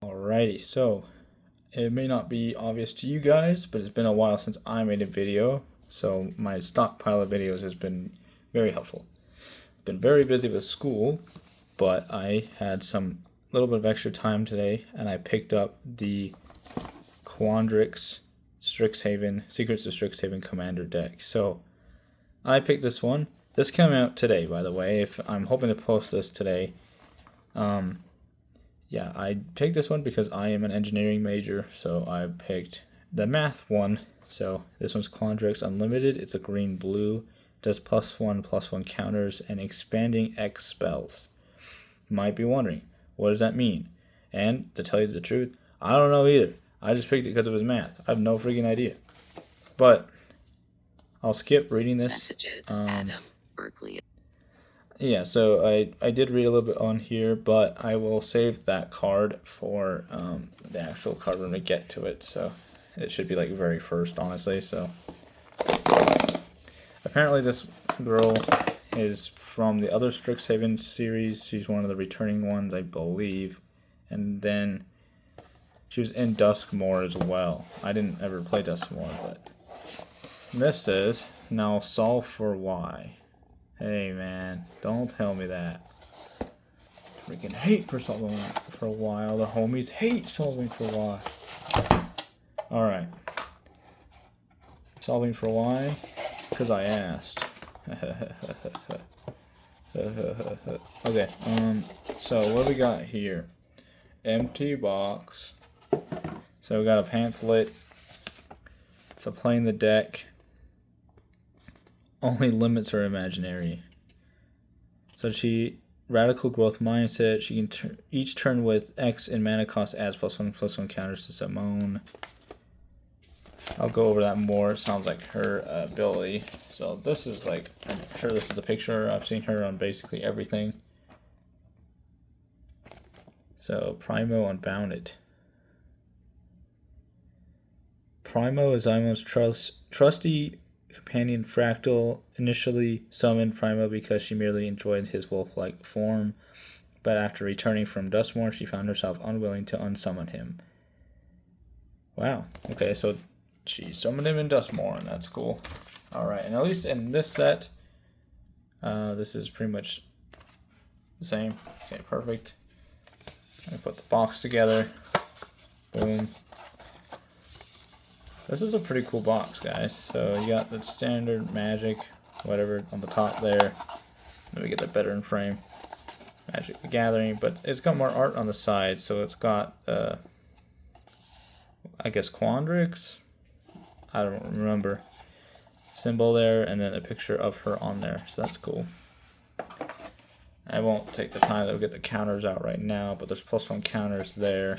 Alrighty, so it may not be obvious to you guys, but it's been a while since I made a video, so my stockpile of videos has been very helpful. Been very busy with school, but I had some little bit of extra time today, and I picked up the Quandrix Strixhaven Secrets of Strixhaven Commander deck. So I picked this one. This came out today, by the way. If I'm hoping to post this today. Yeah, I picked this one because I am an engineering major, so I picked the math one. So this one's Quandrix Unlimited. It's a green-blue, does +1/+1 counters and expanding X spells. You might be wondering, what does that mean? And to tell you the truth, I don't know either. I just picked it because it was math. I have no freaking idea. But I'll skip reading this. Messages, Adam, Berkeley. Yeah, so I did read a little bit on here, but I will save that card for the actual card when we get to it. So it should be like very first, honestly. So apparently this girl is from the other Strixhaven series. She's one of the returning ones, I believe. And then she was in Duskmoor as well. I didn't ever play Duskmoor, but this says, now solve for Y. Hey man, don't tell me that. Freaking hate for solving for a while. The homies hate solving for Y. Alright. Solving for Y? Because I asked. Okay, so what do we got here? Empty box. So we got a pamphlet. So playing the deck. Only limits are imaginary. So she radical growth mindset. She can each turn with X in mana cost adds +1/+1 counters to Simone. I'll go over that more. It sounds like her ability. So this is like, I'm sure this is a picture. I've seen her on basically everything. So Primo Unbounded. Primo is Imo's trusty companion Fractal. Initially summoned Primo because she merely enjoyed his wolf-like form, but after returning from Duskmoor, she found herself unwilling to unsummon him. Wow. Okay, so she summoned him in Duskmoor, and that's cool. Alright, and at least in this set, this is pretty much the same. Okay, perfect. I put the box together. Boom. This is a pretty cool box, guys. So you got the standard magic, whatever, on the top there. Let me get that better in frame. Magic the Gathering, but it's got more art on the side. So it's got, I guess, Quandrix. I don't remember. Symbol there, and then a picture of her on there. So that's cool. I won't take the time to get the counters out right now, but there's +1 counters there,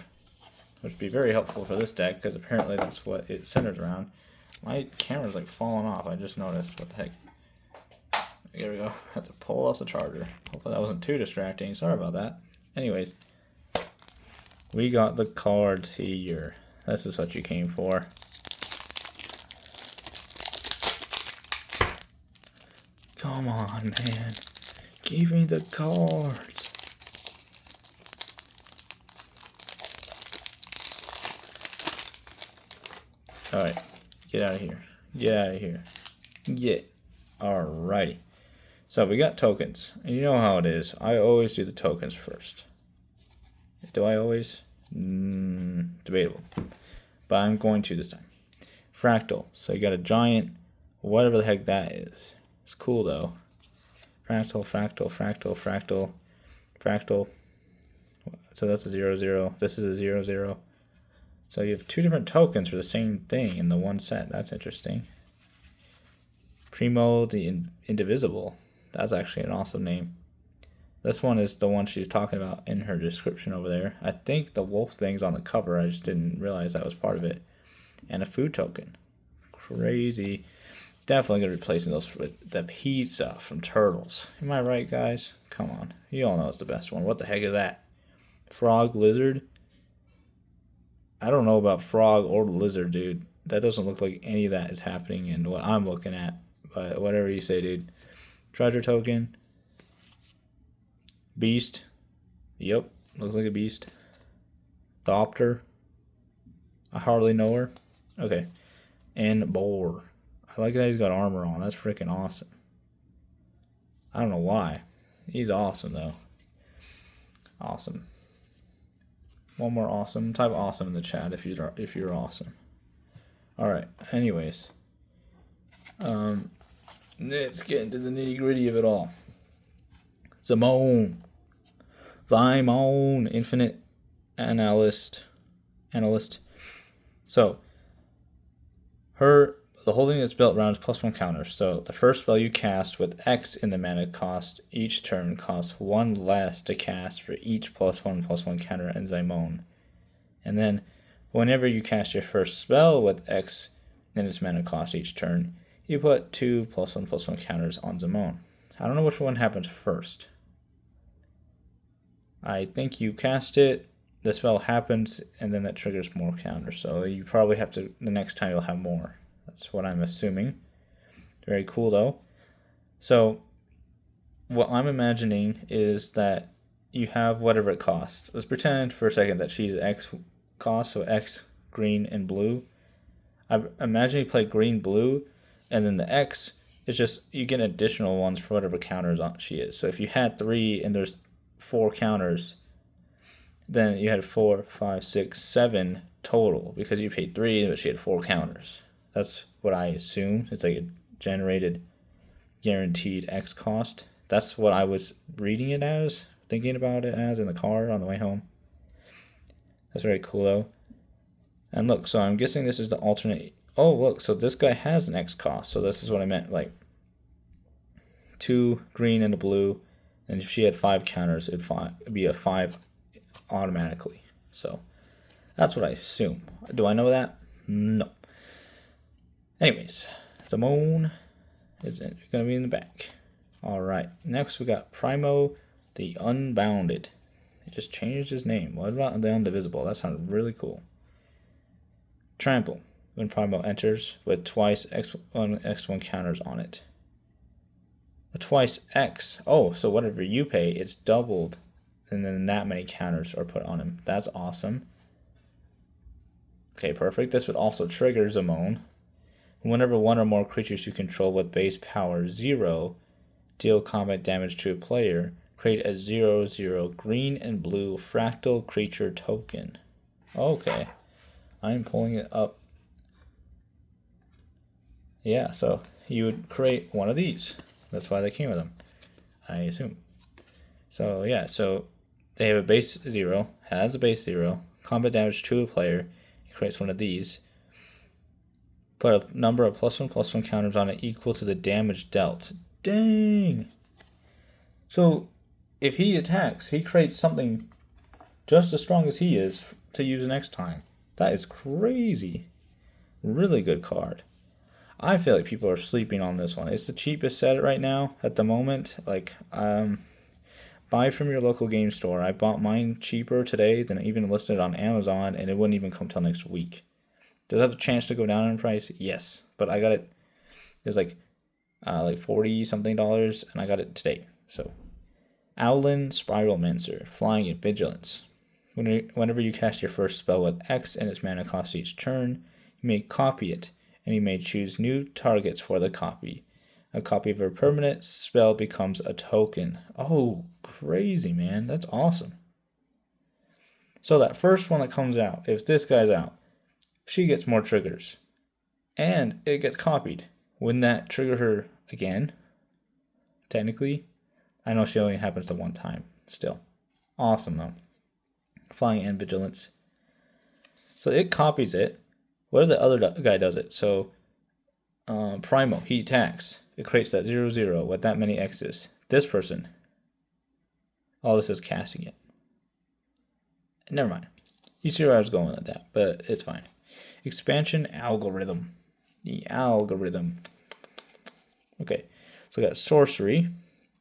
which would be very helpful for this deck, because apparently that's what it centers around. My camera's like falling off, I just noticed. What the heck? There we go. I have to pull off the charger. Hopefully that wasn't too distracting. Sorry about that. Anyways, we got the cards here. This is what you came for. Come on, man. Give me the cards. Alright, get out of here. Get out of here. Get. Alrighty. So we got tokens. And you know how it is. I always do the tokens first. Do I always? Debatable. But I'm going to this time. Fractal. So you got a giant, whatever the heck that is. It's cool though. Fractal, fractal, fractal, fractal, fractal. So that's a 0/0. This is a 0/0. So you have two different tokens for the same thing in the one set. That's interesting. Primo the Indivisible. That's actually an awesome name. This one is the one she's talking about in her description over there. I think the wolf thing's on the cover. I just didn't realize that was part of it. And a food token. Crazy. Definitely going to be replacing those with the pizza from Turtles. Am I right, guys? Come on. You all know it's the best one. What the heck is that? Frog Lizard? I don't know about frog or lizard, dude. That doesn't look like any of that is happening in what I'm looking at. But whatever you say, dude. Treasure token. Beast. Yep. Looks like a beast. Thopter. I hardly know her. Okay. And Boar. I like that he's got armor on. That's freaking awesome. I don't know why. He's awesome though. Awesome. One more awesome. Type awesome in the chat if you're awesome. All right. Anyways, let's get into the nitty gritty of it all. Zymone, Infinite Analyst. So, the whole thing is built around +1 counters. So the first spell you cast with X in the mana cost each turn costs 1 less to cast for each +1/+1 counter in Zymone. And then whenever you cast your first spell with X in its mana cost each turn, you put 2 +1/+1 counters on Zymone. I don't know which one happens first. I think you cast it, the spell happens, and then that triggers more counters. So you probably have to, the next time you'll have more. That's what I'm assuming. Very cool though. So what I'm imagining is that you have whatever it costs. Let's pretend for a second that she's X cost, so X, green, and blue. I imagine you play green, blue, and then the X is just, you get additional ones for whatever counters she is. So if you had 3 and there's 4 counters, then you had 4, 5, 6, 7 total because you paid 3, but she had 4 counters. That's what I assume. It's like a generated guaranteed X cost. That's what I was reading it as, thinking about it as in the car on the way home. That's very cool though. And look, so I'm guessing this is the alternate. Oh, look, so this guy has an X cost. So this is what I meant, like 2 green and a blue. And if she had 5 counters, it'd be a 5 automatically. So that's what I assume. Do I know that? No. Anyways, Zymone is going to be in the back. All right. Next, we got Primo the Unbounded. It just changed his name. What about the Undivisible? That sounds really cool. Trample. When Primo enters with twice X1 counters on it. Twice X. Oh, so whatever you pay, it's doubled. And then that many counters are put on him. That's awesome. Okay, perfect. This would also trigger Zymone. Whenever one or more creatures you control with base power 0 deal combat damage to a player, create a 0/0 green and blue fractal creature token. Okay. I'm pulling it up. Yeah, so you would create one of these. That's why they came with them, I assume. So yeah, so they have a base 0, has a base 0, combat damage to a player. It creates one of these. Put a number of +1/+1 counters on it equal to the damage dealt. Dang! So if he attacks, he creates something just as strong as he is to use next time. That is crazy. Really good card. I feel like people are sleeping on this one. It's the cheapest set right now at the moment. Like, buy from your local game store. I bought mine cheaper today than even listed on Amazon, and it wouldn't even come till next week. Does it have a chance to go down in price? Yes, but I got it. It was like $40 something, and I got it today. So, Owlin Spiralmancer, flying in vigilance. Whenever you cast your first spell with X and its mana cost each turn, you may copy it, and you may choose new targets for the copy. A copy of a permanent spell becomes a token. Oh, crazy, man. That's awesome. So that first one that comes out, if this guy's out, she gets more triggers. And it gets copied. Wouldn't that trigger her again? Technically. I know she only happens the one time. Still. Awesome, though. Flying and vigilance. So it copies it. What if the other guy does it? So, Primo, he attacks. It creates that 0/0 with that many X's. This person, all this is casting it. Never mind. You see where I was going with that, but it's fine. Expansion algorithm. The algorithm. Okay, so we got sorcery.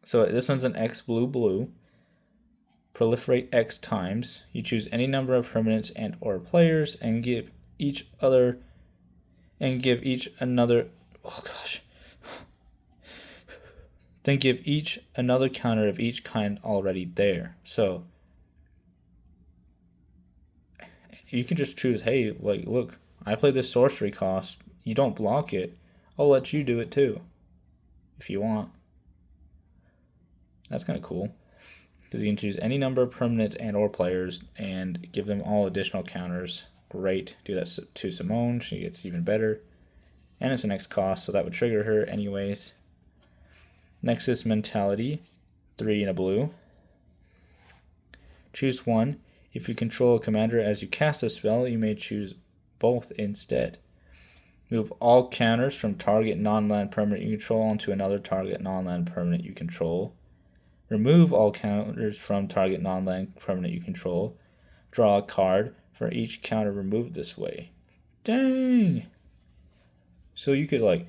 So this one's an X blue. Proliferate X times. You choose any number of permanents and or players and give each another. Oh gosh. Then give each another counter of each kind already there. So you can just choose, hey, like, look, I play this sorcery cost. You don't block it. I'll let you do it too, if you want. That's kind of cool. Because you can choose any number of permanents and or players and give them all additional counters. Great. Do that to Simone. She gets even better. And it's an X cost, so that would trigger her anyways. Nexus Mentality. 3 in a blue. Choose one. If you control a commander as you cast a spell, you may choose both instead. Move all counters from target non-land permanent you control onto another target non-land permanent you control. Remove all counters from target non-land permanent you control. Draw a card for each counter removed this way. Dang! So you could, like,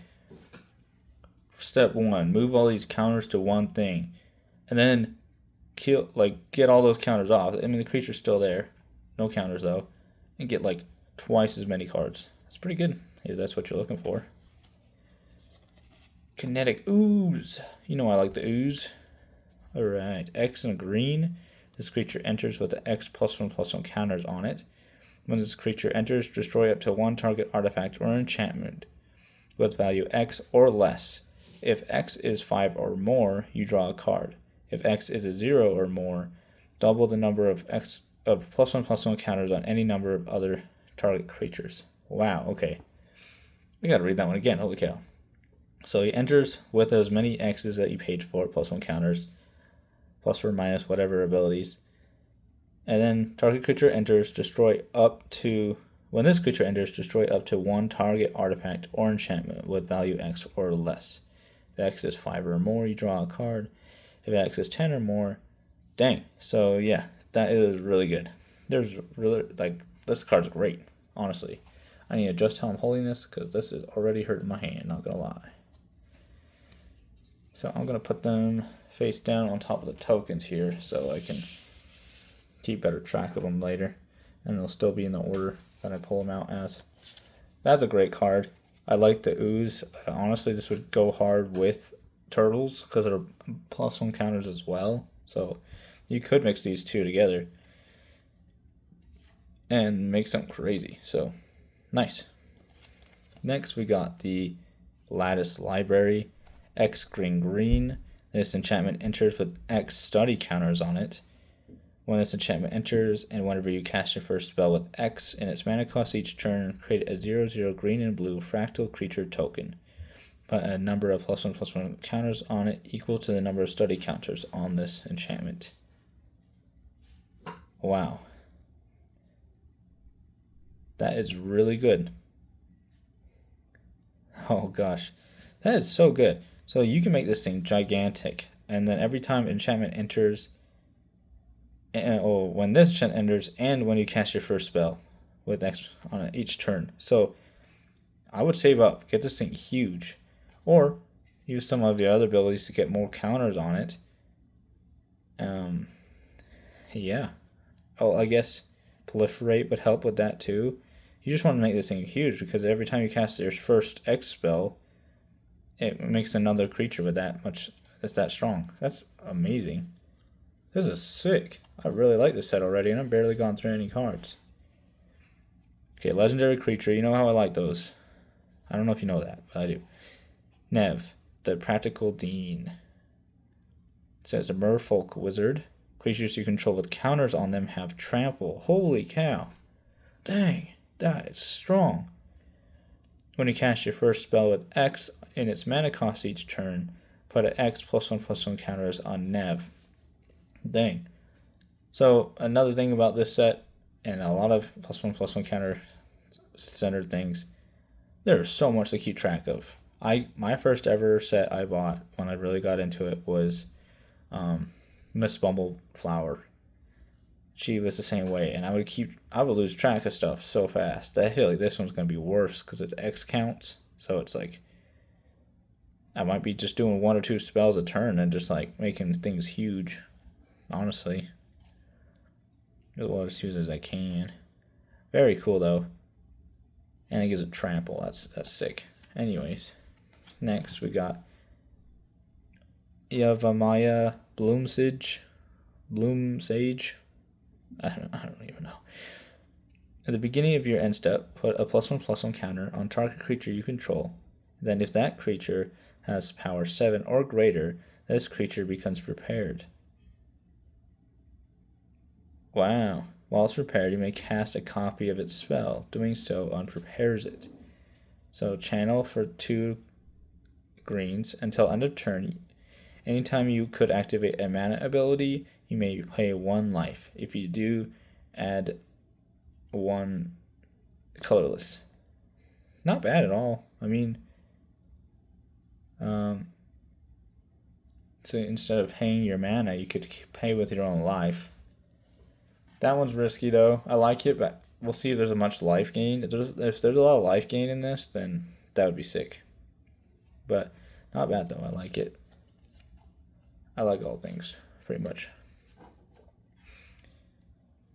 step 1, move all these counters to one thing, and then kill, like, get all those counters off. I mean, the creature's still there, no counters though, and get like twice as many cards. That's pretty good if that's what you're looking for. Kinetic Ooze. You know I like the ooze. Alright, X and green. This creature enters with the X +1/+1 counters on it. When this creature enters, destroy up to one target artifact or enchantment with value X or less. If X is 5 or more, you draw a card. If X is a 0 or more, double the number of X of +1/+1 counters on any number of other target creatures. Wow, okay. We gotta read that one again, holy cow. So he enters with as many X's that you paid for, +1 counters, plus or minus whatever abilities. And then target creature enters, destroy up to, when this creature enters, destroy up to one target artifact or enchantment with value X or less. If X is 5 or more, you draw a card. If X is 10 or more, dang. So yeah, that is really good. There's really, like, this card's great, honestly. I need to adjust how I'm holding this because this is already hurting my hand, not gonna lie. So I'm gonna put them face down on top of the tokens here so I can keep better track of them later, and they'll still be in the order that I pull them out as. That's a great card. I like the ooze. Honestly, this would go hard with turtles because they're +1 counters as well. So you could mix these two together and make something crazy. So nice. Next we got the Lattice Library. X green. This enchantment enters with X study counters on it. When this enchantment enters, and whenever you cast your first spell with X in its mana cost each turn, create a 0/0 green and blue fractal creature token. Put a number of +1/+1 counters on it equal to the number of study counters on this enchantment. Wow. That is really good. Oh gosh. That is so good. So you can make this thing gigantic, and then every time enchantment enters, when this enchantment enters, and when you cast your first spell with X on each turn. So I would save up, get this thing huge, or use some of your other abilities to get more counters on it. Yeah. Oh, I guess proliferate would help with that too. You just want to make this thing huge because every time you cast your first X spell, it makes another creature with that much, that's that strong. That's amazing. This is sick. I really like this set already, and I've barely gone through any cards. Okay, legendary creature. You know how I like those. I don't know if you know that, but I do. Nev, the Practical Dean. It says a merfolk wizard. Creatures you control with counters on them have trample. Holy cow. Dang, that is strong. When you cast your first spell with X in its mana cost each turn, put an X +1/+1 counters on Nev. Dang. So another thing about this set, and a lot of +1/+1 counter centered things, there's so much to keep track of. My first ever set I bought when I really got into it was Miss Bumbleflower. She was the same way, and I would lose track of stuff so fast. I feel like this one's gonna be worse because it's X counts, so it's like I might be just doing 1 or 2 spells a turn and just like making things huge. Honestly, I'll just use it as I can. Very cool though, and it gives it trample. That's sick. Anyways, next we got Yavimaya Bloomsage. I don't even know. At the beginning of your end step, put a +1/+1 counter on target creature you control. Then if that creature has power 7 or greater, this creature becomes prepared. Wow. While it's prepared, you may cast a copy of its spell. Doing so unprepares it. So channel for 2 greens until end of turn. Anytime you could activate a mana ability, you may pay 1 life. If you do, add 1 colorless. Not bad at all. I mean, so instead of paying your mana, you could pay with your own life. That one's risky though. I like it, but we'll see if there's a much life gain. If there's a lot of life gain in this, then that would be sick. But not bad though. I like it. I like all things, pretty much.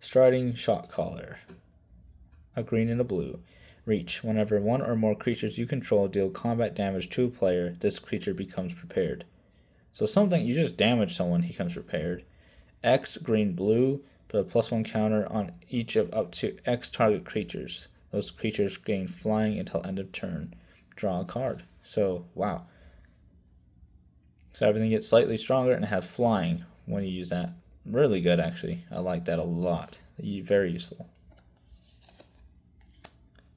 Striding Shot Caller. A green and a blue. Reach. Whenever 1 or more creatures you control deal combat damage to a player, this creature becomes prepared. So something, you just damage someone, he comes prepared. X, green, blue. Put a +1 counter on each of up to X target creatures. Those creatures gain flying until end of turn. Draw a card. So, wow. So everything gets slightly stronger and have flying when you use that. Really good, actually. I like that a lot. Very useful.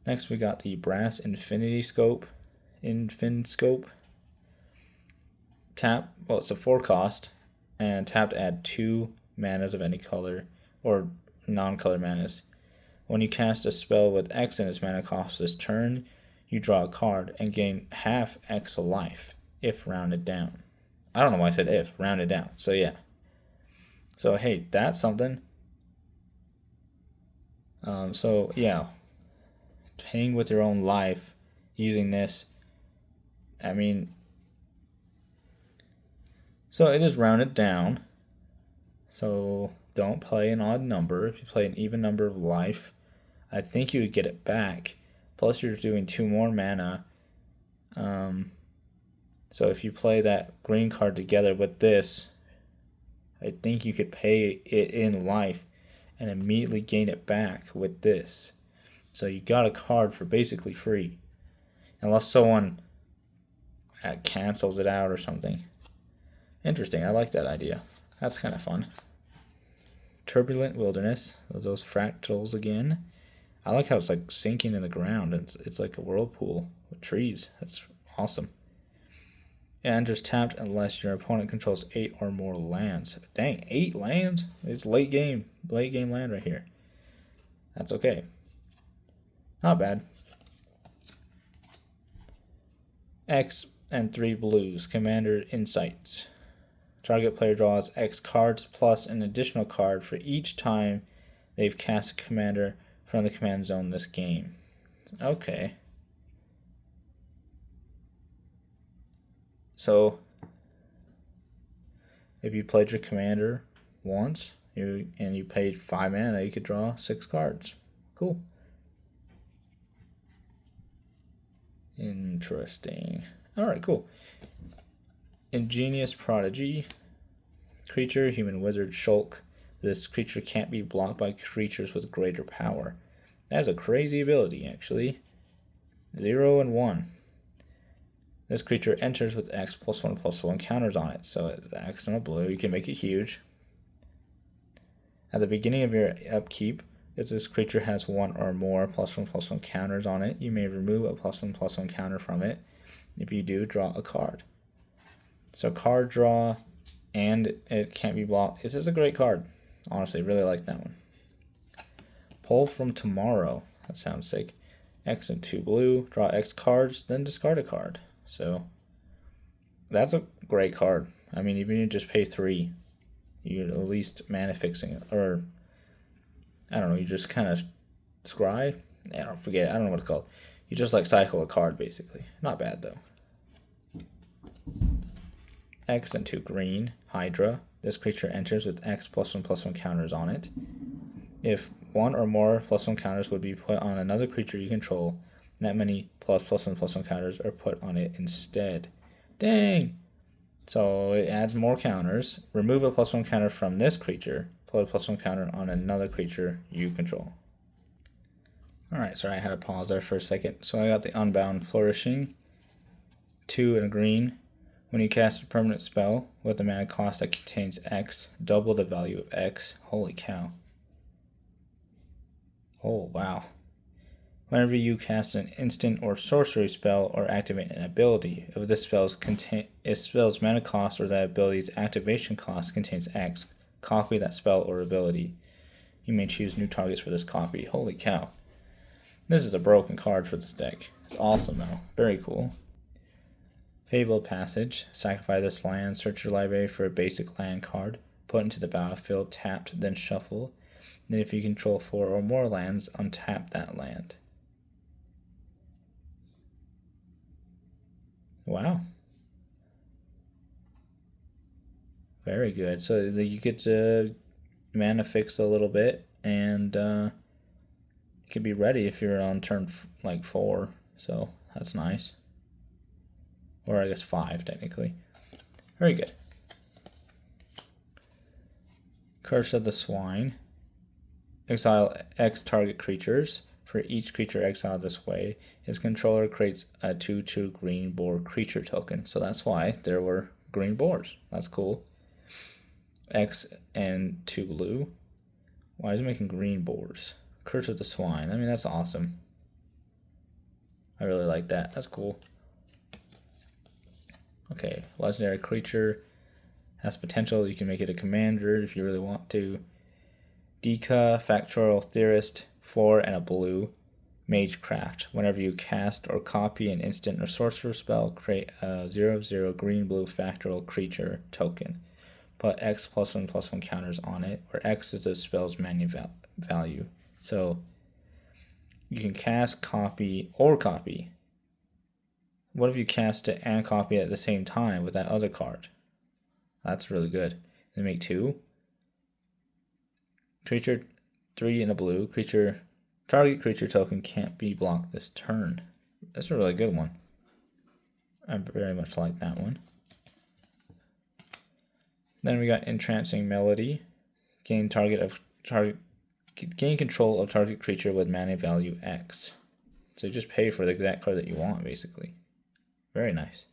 Next, we got the Brass Infinity Scope. Tap, well, it's a 4 cost, and tap to add 2 manas of any color, or non-color manas. When you cast a spell with X in its mana cost this turn, you draw a card and gain half X life, if rounded down. I don't know why I said if, rounded down, so yeah. So hey, that's something. So yeah, paying with your own life, using this, I mean, so it is rounded down, so don't play an odd number. If you play an even number of life, I think you would get it back. Plus you're doing 2 more mana. So if you play that green card together with this, I think you could pay it in life and immediately gain it back with this. So you got a card for basically free. Unless someone cancels it out or something. Interesting, I like that idea. That's kind of fun. Turbulent Wilderness, those fractals again. I like how it's like sinking in the ground. It's like a whirlpool with trees. That's awesome. And just tapped unless your opponent controls 8 or more lands. Dang, 8 lands? It's late game land right here. That's okay. Not bad. X and 3 blues. Commander Insights. Target player draws X cards plus an additional card for each time they've cast a commander from the command zone this game. Okay. So, if you played your commander once and you paid 5 mana, you could draw 6 cards. Cool. Interesting. Alright, cool. Ingenious Prodigy. Creature, human wizard, Shulk. This creature can't be blocked by creatures with greater power. That is a crazy ability, actually. 0 and 1. This creature enters with X +1/+1 counters on it. So it's X and a blue. You can make it huge. At the beginning of your upkeep, if this creature has 1 or more +1/+1 counters on it, you may remove a +1/+1 counter from it. If you do, draw a card. So card draw, and it can't be blocked. This is a great card. Honestly, really like that one. Pull from Tomorrow. That sounds sick. X and 2 blue. Draw X cards, then discard a card. So that's a great card. I mean, even if you just pay 3, you at least mana fixing it. Or, I don't know, you just kind of scry? I don't know what it's called. You just like cycle a card, basically. Not bad, though. X and 2 green. Hydra. This creature enters with X +1/+1 counters on it. If 1 or more +1 counters would be put on another creature you control, that many +1/+1 counters are put on it instead. Dang! So it adds more counters. Remove a +1 counter from this creature. Put a +1 counter on another creature you control. Alright, sorry, I had to pause there for a second. So I got the Unbound Flourishing, 2 and a green. When you cast a permanent spell with a mana cost that contains X, double the value of X. Holy cow. Oh, wow. Whenever you cast an instant or sorcery spell or activate an ability, if this spell's mana cost or that ability's activation cost contains X, copy that spell or ability. You may choose new targets for this copy. Holy cow. This is a broken card for this deck. It's awesome though. Very cool. Fabled Passage. Sacrifice this land, search your library for a basic land card, put into the battlefield, tapped, then shuffle. Then if you control 4 or more lands, untap that land. Wow. Very good. So you get to mana fix a little bit, and you can be ready if you're on turn like 4. So that's nice. Or I guess 5 technically. Very good. Curse of the Swine. Exile X target creatures. For each creature exiled this way, his controller creates a 2/2 green boar creature token. So that's why there were green boars. That's cool. X and 2 blue. Why is it making green boars? Curse of the Swine. I mean, that's awesome. I really like that. That's cool. Okay, legendary creature has potential. You can make it a commander if you really want to. Dika, Factorial Theorist, 4 and a blue. Magecraft. Whenever you cast or copy an instant or sorcerer spell, create a 0/0 green-blue Factorial creature token. Put X +1/+1 counters on it, where X is the spell's mana value. So you can cast, copy, or copy. What if you cast it and copy it at the same time with that other card? That's really good. Then make 2. Creature 3 and a blue. Target creature token can't be blocked this turn. That's a really good one. I very much like that one. Then we got Entrancing Melody. Gain control of target creature with mana value X. So you just pay for the exact card that you want, basically. Very nice.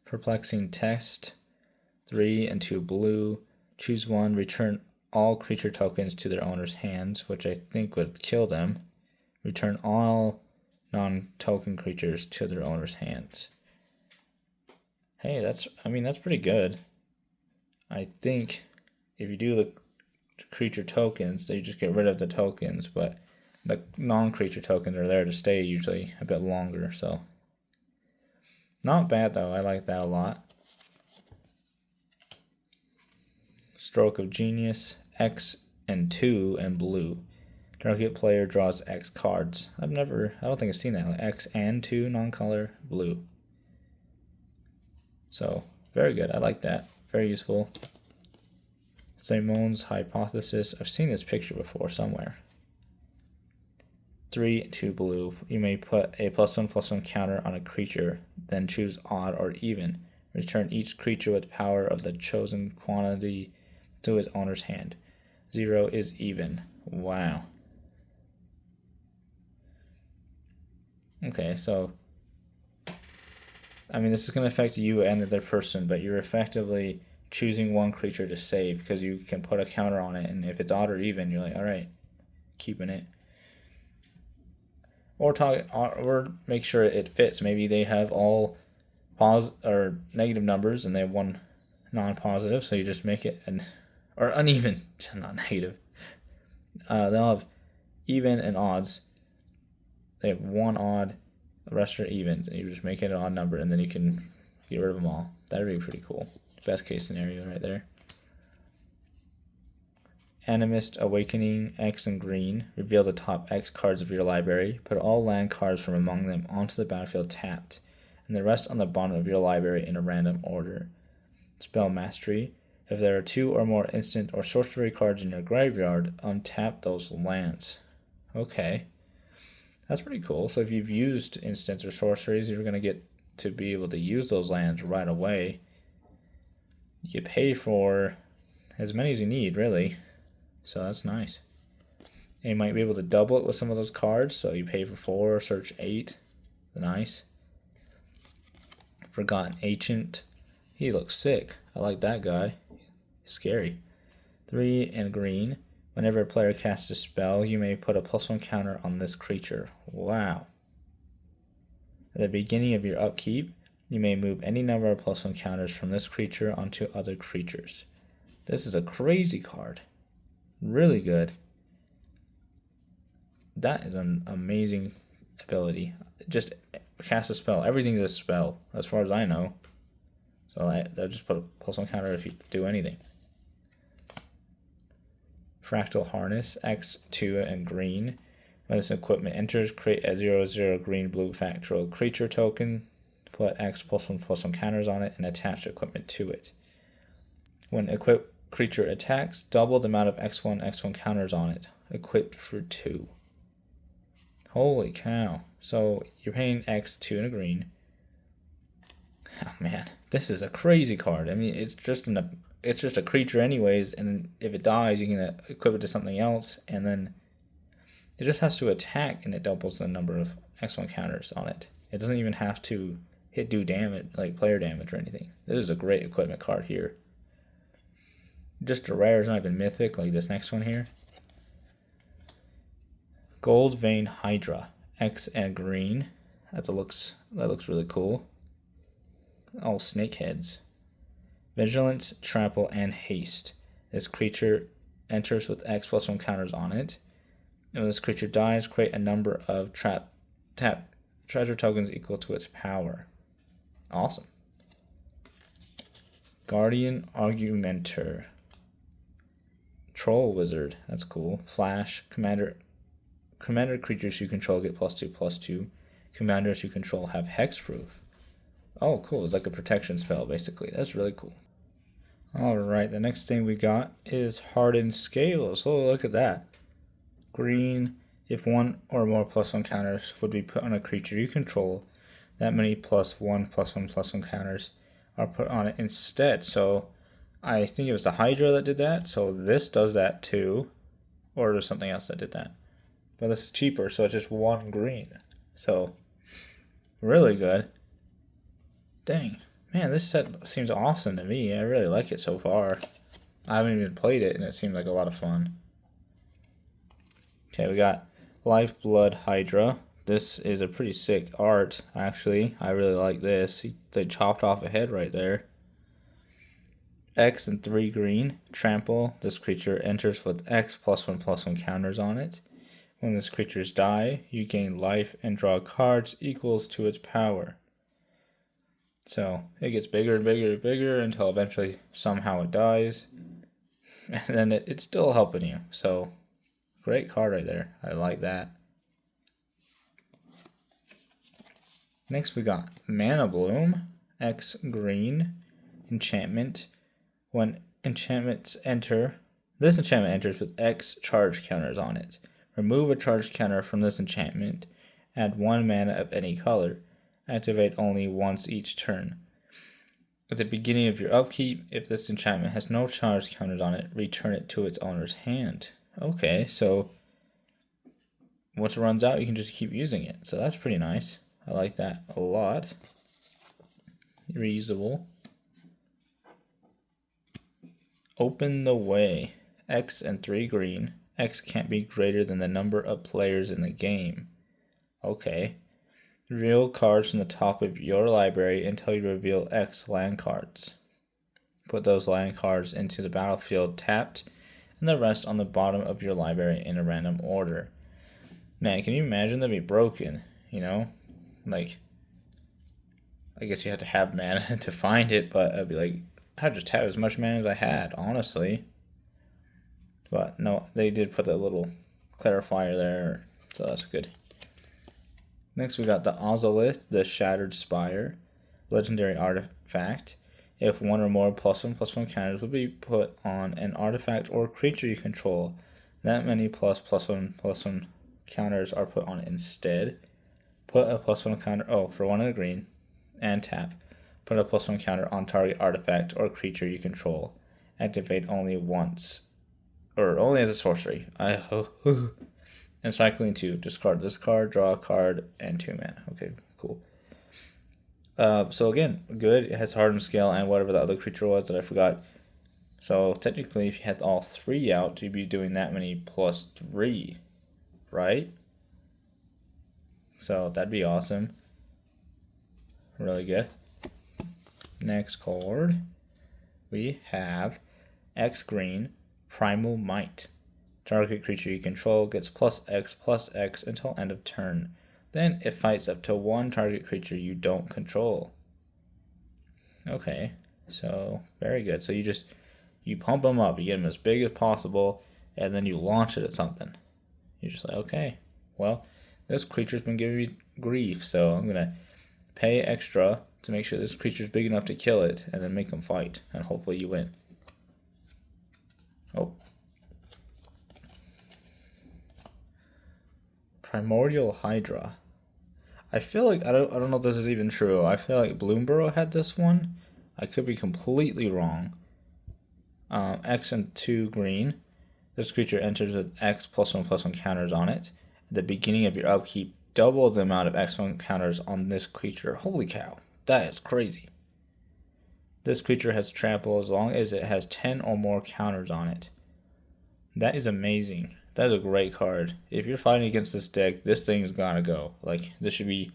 Perplexing Test. 3 and 2 blue. Choose 1. Return all creature tokens to their owner's hands, which I think would kill them. Return all non-token creatures to their owner's hands. Hey, that's pretty good. I think if you do the creature tokens, they just get rid of the tokens, but the non-creature tokens are there to stay usually a bit longer, so not bad though. I like that a lot. Stroke of Genius. X and 2 and blue. Target player draws X cards. I don't think I've seen that. Like X and 2 non-color blue. So very good. I like that. Very useful. Simon's Hypothesis. I've seen this picture before somewhere. 3 and 2 blue. You may put a +1/+1 counter on a creature, then choose odd or even. Return each creature with power of the chosen quantity to its owner's hand. 0 is even. Wow. Okay, so I mean, this is going to affect you and the other person, but you're effectively choosing one creature to save because you can put a counter on it, and if it's odd or even, you're like, all right, keeping it. Or make sure it fits. Maybe they have all or negative numbers, and they have one non-positive, so you just make it or uneven, not negative. They'll have even and odds. They have one odd, the rest are evens, and you just make it an odd number, and then you can get rid of them all. That'd be pretty cool. Best case scenario right there. Animist Awakening, X and green. Reveal the top X cards of your library. Put all land cards from among them onto the battlefield tapped, and the rest on the bottom of your library in a random order. Spell Mastery. If there are 2 or more instant or sorcery cards in your graveyard, untap those lands. Okay. That's pretty cool. So if you've used instants or sorceries, you're going to get to be able to use those lands right away. You pay for as many as you need, really. So that's nice. And you might be able to double it with some of those cards. So you pay for 4, search 8. Nice. Forgotten Ancient. He looks sick. I like that guy. Scary. 3 and green. Whenever a player casts a spell, you may put a +1 counter on this creature. Wow. At the beginning of your upkeep, you may move any number of +1 counters from this creature onto other creatures. This is a crazy card. Really good. That is an amazing ability. Just cast a spell. Everything is a spell, as far as I know. So I'll just put a +1 counter if you do anything. Fractal Harness, X2 and green. When this equipment enters, create a 0/0 green-blue factorial creature token. Put X +1/+1 counters on it and attach equipment to it. When equipped creature attacks, double the amount of X1 counters on it. Equipped for 2. Holy cow. So you're paying X2 and a green. Oh man, this is a crazy card. I mean, it's just a creature anyways, and if it dies, you can equip it to something else, and then it just has to attack, and it doubles the number of X1 counters on it. It doesn't even have to do damage, like player damage or anything. This is a great equipment card here. Just a rare, it's not even mythic, like this next one here. Gold Vein Hydra, X and green. That looks really cool. All snake heads. Vigilance, Trample, and Haste. This creature enters with X +1 counters on it. And when this creature dies, create a number of tap treasure tokens equal to its power. Awesome. Guardian Argumenter. Troll Wizard. That's cool. Flash. Commander creatures you control get +2/+2. Commanders you control have hexproof. Oh, cool. It's like a protection spell, basically. That's really cool. Alright, the next thing we got is Hardened Scales. Oh, look at that. Green. If one or more +1 counters would be put on a creature you control, that many +1/+1/+1 counters are put on it instead. So I think it was the Hydra that did that. So this does that too. Or there's something else that did that. But this is cheaper, so it's just 1 green. So really good. Dang. Man, this set seems awesome to me. I really like it so far. I haven't even played it, and it seemed like a lot of fun. Okay, we got Lifeblood Hydra. This is a pretty sick art, actually. I really like this. They chopped off a head right there. X and 3 green. Trample. This creature enters with X +1/+1 counters on it. When this creatures die, you gain life and draw cards equals to its power. So it gets bigger and bigger and bigger until eventually somehow it dies. And then it's still helping you. So great card right there. I like that. Next we got Mana Bloom, X green, enchantment. When enchantments enter, this enchantment enters with X charge counters on it. Remove a charge counter from this enchantment. Add 1 mana of any color. Activate only once each turn. At the beginning of your upkeep, if this enchantment has no charge counters on it, return it to its owner's hand. Okay, so once it runs out, you can just keep using it. So that's pretty nice. I like that a lot. Reusable. Open the Way. X and 3 green. X can't be greater than the number of players in the game. Okay. Reveal cards from the top of your library until you reveal X land cards. Put those land cards into the battlefield tapped, and the rest on the bottom of your library in a random order. Man, can you imagine that'd be broken, you know? Like, I guess you have to have mana to find it, but I'd be like, I'd just have as much mana as I had, honestly. But no, they did put that little clarifier there, so that's good. Next we got the Ozolith, the Shattered Spire, legendary artifact. If 1 or more +1/+1 counters would be put on an artifact or creature you control, that many +1/+1 counters are put on it instead. Put a +1 counter, for 1 and a green, and tap. Put a +1 counter on target artifact or creature you control. Activate only once. or only as a sorcery. And cycling 2, discard this card, draw a card, and 2 mana. Okay, cool. So again, good. It has hardened scale and whatever the other creature was that I forgot. So technically, if you had all 3 out, you'd be doing that many plus 3, right? So that'd be awesome. Really good. Next card, we have X green, Primal Might. Target creature you control gets +X until end of turn. Then it fights up to 1 target creature you don't control. Okay, so very good. So you pump them up, you get them as big as possible, and then you launch it at something. You're just like, okay, well, this creature's been giving me grief, so I'm gonna pay extra to make sure this creature's big enough to kill it, and then make them fight, and hopefully you win. Oh. Primordial Hydra. I feel like I don't know if this is even true. I feel like Bloomburrow had this one. I could be completely wrong. X and 2 green. This creature enters with X +1/+1 counters on it. At the beginning of your upkeep, double the amount of X1 counters on this creature. Holy cow, that is crazy. This creature has trample as long as it has 10 or more counters on it. That is amazing. That is a great card. If you're fighting against this deck, this thing's gotta go. Like, this should be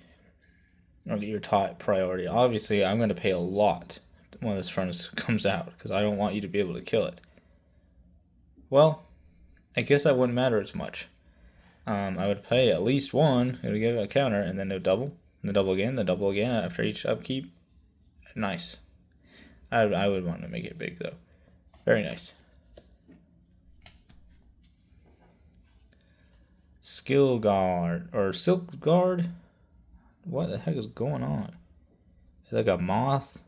your top priority. Obviously, I'm going to pay a lot when this furnace comes out, because I don't want you to be able to kill it. Well, I guess that wouldn't matter as much. I would pay at least 1, it would give a counter, and then it would double, and then double again after each upkeep. Nice. I would want to make it big, though. Very nice. Skill Guard, or Silk Guard? What the heck is going on? It's like a moth.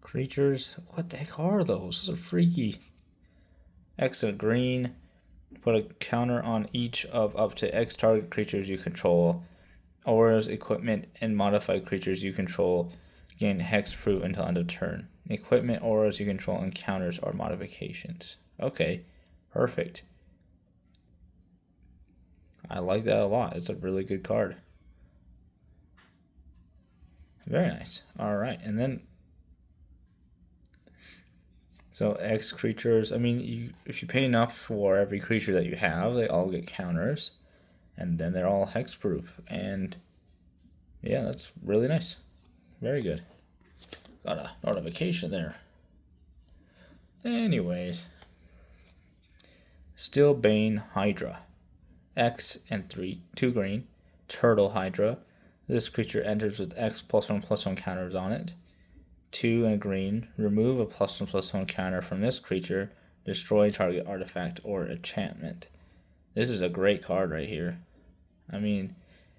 Creatures. What the heck are those? Those are freaky. X and green. Put a counter on each of up to X target creatures you control. Auras, equipment, and modified creatures you control gain hexproof until end of turn. Equipment, auras you control, and counters or modifications. Okay, perfect. I like that a lot. It's a really good card. Very nice. All right, and then so X creatures. I mean, if you pay enough for every creature that you have, they all get counters, and then they're all hexproof. And yeah, that's really nice. Very good. Got a notification there. Anyways, Steelbane Hydra. X and 2 green. Turtle Hydra. This creature enters with X +1/+1 counters on it. 2 and green. Remove a +1/+1 counter from this creature. Destroy target artifact or enchantment. This is a great card right here. I mean,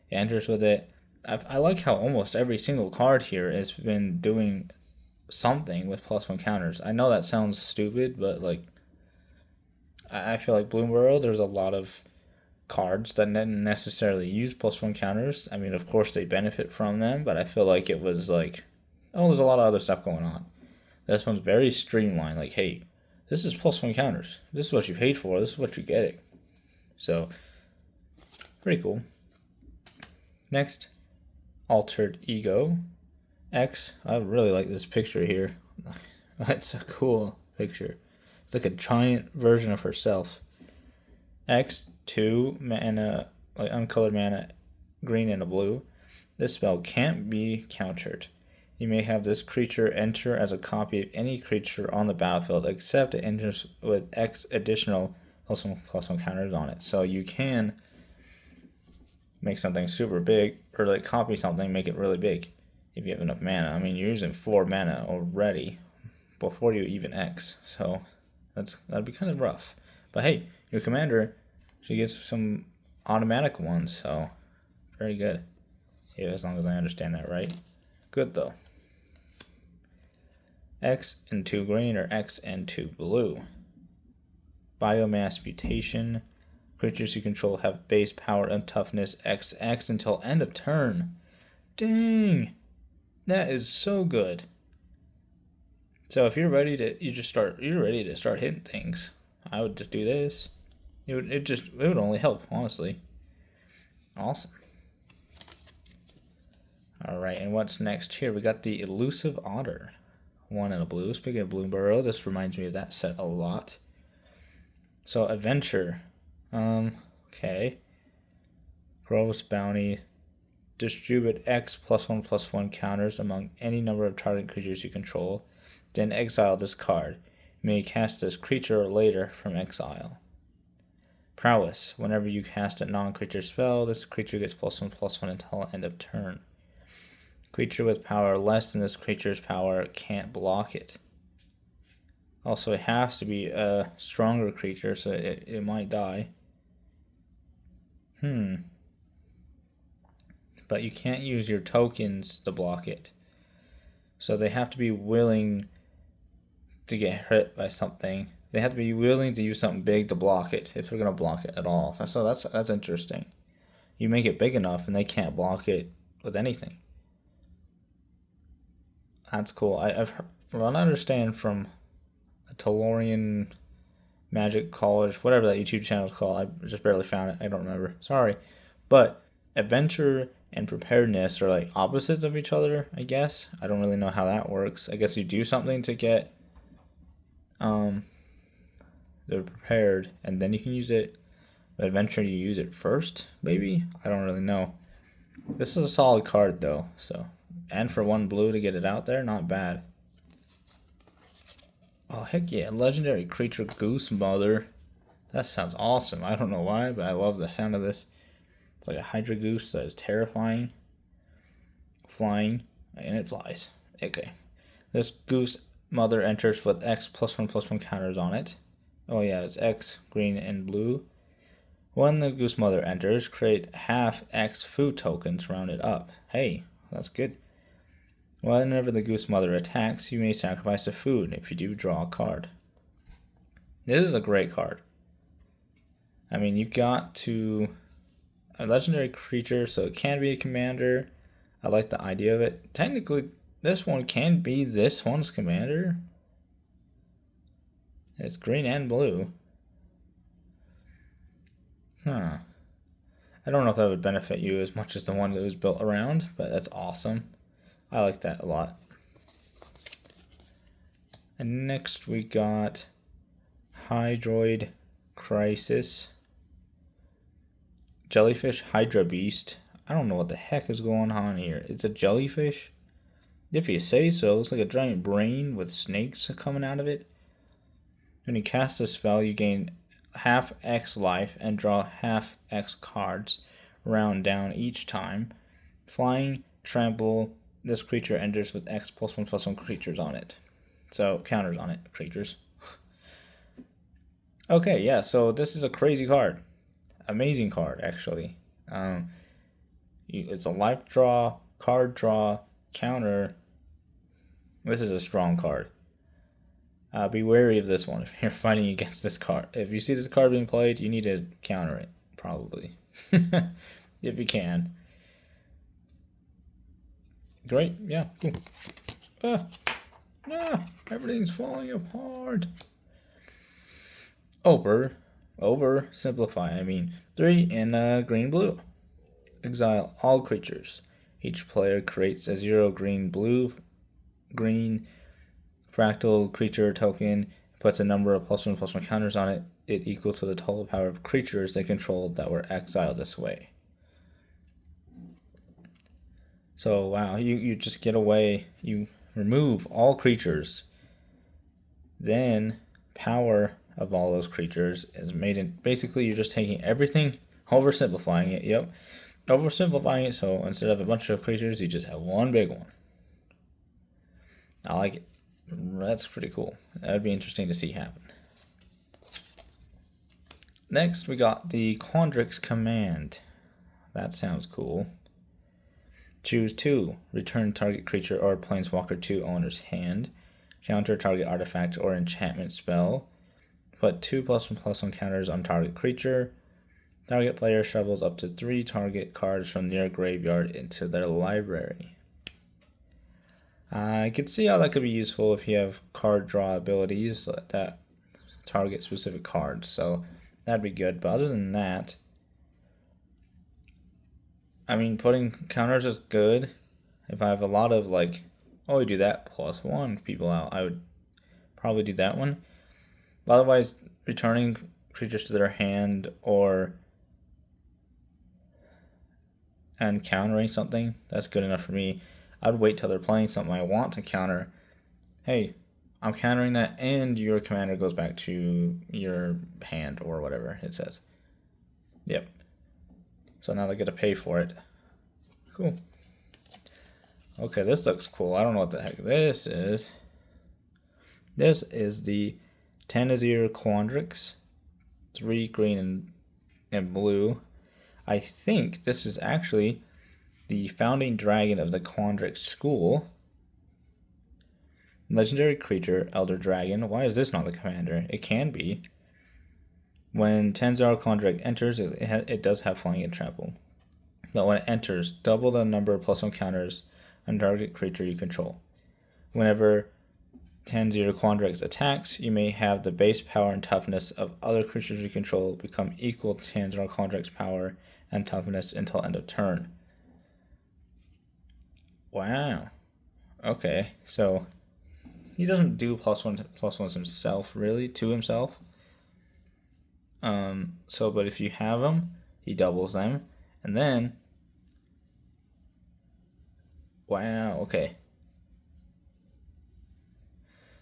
it enters with it. I like how almost every single card here has been doing something with +1 counters. I know that sounds stupid, but like, I feel like Bloomburrow, there's a lot of cards that didn't necessarily use +1 counters. I mean, of course they benefit from them, but I feel like it was like, oh, there's a lot of other stuff going on. This one's very streamlined. Like, hey, this is +1 counters. This is what you paid for. This is what you're getting. So, pretty cool. Next, Altered Ego. X. I really like this picture here. That's a cool picture. It's like a giant version of herself. X, 2 mana, like uncolored mana, green and a blue. This spell can't be countered. You may have this creature enter as a copy of any creature on the battlefield, except it enters with X additional +1/+1 counters on it. So you can make something super big, or like copy something, make it really big if you have enough mana. I mean, you're using 4 mana already before you even X, so that'd be kind of rough. But hey, your commander, she gets some automatic ones, so very good. Yeah, as long as I understand that right. Good though. X and 2 green or X and 2 blue. Biomass Mutation. Creatures you control have base power and toughness XX until end of turn. Dang! That is so good. So if you're ready to, you're ready to start hitting things. I would just do this. It would only help, honestly. Awesome. Alright, and what's next here? We got the Elusive Otter. 1 in a blue. Speaking of Blue Burrow, this reminds me of that set a lot. So, Adventure. Okay. Gross Bounty. Distribute X +1/+1 counters among any number of target creatures you control. Then exile this card. You may cast this creature later from exile. Prowess. Whenever you cast a non-creature spell, this creature gets +1/+1 until end of turn. Creature with power less than this creature's power can't block it. Also, it has to be a stronger creature, so it might die. But you can't use your tokens to block it. So they have to be willing to get hit by something. They have to be willing to use something big to block it, if they're going to block it at all. So that's interesting. You make it big enough and they can't block it with anything. That's cool. I've heard, from what I understand from a Tellurian Magic College, whatever that YouTube channel is called, I just barely found it. I don't remember. Sorry. But Adventure and Preparedness are like opposites of each other, I guess. I don't really know how that works. I guess you do something to get they're prepared, and then you can use it. But Adventure, you use it first, maybe? I don't really know. This is a solid card, though, so... And for 1 blue to get it out there, not bad. Oh, heck yeah. Legendary Creature Goose Mother. That sounds awesome. I don't know why, but I love the sound of this. It's like a Hydra Goose that is terrifying. Flying. And it flies. Okay. This Goose Mother enters with X +1/+1 counters on it. Oh yeah, it's X, green, and blue. When the Goose Mother enters, create half X food tokens rounded up. Hey, that's good. Whenever the Goose Mother attacks, you may sacrifice a food. If you do, draw a card. This is a great card. I mean, you got to... A legendary creature, so it can be a commander. I like the idea of it. Technically, this one can be this one's commander. It's green and blue. Huh. I don't know if that would benefit you as much as the one that was built around, but that's awesome. I like that a lot. And next we got Hydroid Crisis. Jellyfish Hydra Beast. I don't know what the heck is going on here. It's a jellyfish? If you say so. It looks like a giant brain with snakes coming out of it. When you cast a spell, you gain half X life and draw half X cards. Round down each time. Flying, trample. This creature enters with X +1/+1 creatures on it. So, counters on it, creatures. Okay, yeah, so this is a crazy card. Amazing card, actually. It's a life draw, card draw, counter. This is a strong card. Be wary of this one if you're fighting against this card. If you see this card being played, you need to counter it, probably. If you can. Great, yeah, cool. Everything's falling apart. Simplify. 3 in green blue. Exile all creatures. Each player creates a 0 green green fractal creature token, puts a number of +1/+1 counters on it, equal to the total power of creatures they controlled that were exiled this way. So wow, you just get away, you remove all creatures, then power of all those creatures is made in, basically you're just taking everything, oversimplifying it, oversimplifying it, so instead of a bunch of creatures, you just have one big one. I like it. That's pretty cool. That would be interesting to see happen. Next, we got the Quandrix command. That sounds cool. Choose 2. Return target creature or planeswalker to owner's hand. Counter target artifact or enchantment spell. Put 2 +1/+1 counters on target creature. Target player shovels up to 3 target cards from their graveyard into their library. I could see how that could be useful if you have card draw abilities that target specific cards. So that'd be good. But other than that, I mean, putting counters is good. If I have a lot of like, oh, we do that +1 people out, I would probably do that one. But otherwise, returning creatures to their hand and countering something, that's good enough for me. I'd wait till they're playing something I want to counter. Hey, I'm countering that, and your commander goes back to your hand or whatever it says. Yep. So now they get to pay for it. Cool. Okay, this looks cool. I don't know what the heck this is. This is the Tanazir Quandrix. 3 green and blue. I think this is actually the founding dragon of the Quandrix school. Legendary creature, Elder Dragon. Why is this not the commander? It can be. When Tanazir Quandrix enters, it does have flying and trample. But when it enters, double the number of +1 counters on target creature you control. Whenever Tanazir Quandrix attacks, you may have the base power and toughness of other creatures you control become equal to Tanazir Quandrix power and toughness until end of turn. Wow. Okay, so he doesn't do +1/+1s himself, really, to himself. But if you have them, he doubles them, and then, wow, okay.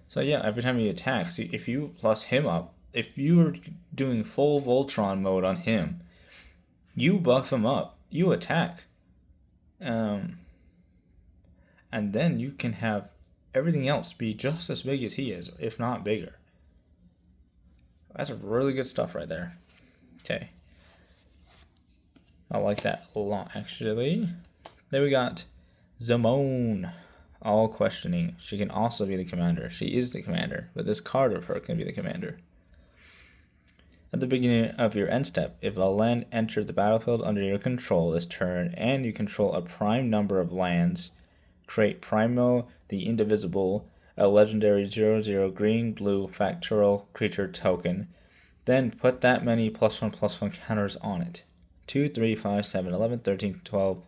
So yeah, every time he attacks, if you plus him up, if you were doing full Voltron mode on him, you buff him up, you attack, and then you can have everything else be just as big as he is, if not bigger. That's really good stuff right there. Okay. I like that a lot, actually. Then we got Zamone. All questioning. She can also be the commander. She is the commander, but this card of her can be the commander. At the beginning of your end step, if a land enters the battlefield under your control this turn and you control a prime number of lands, create Primo the Indivisible, a legendary 0/0 green-blue factorial creature token. Then put that many +1/+1 counters on it. 2, 3, 5, 7, 11, 13, 12.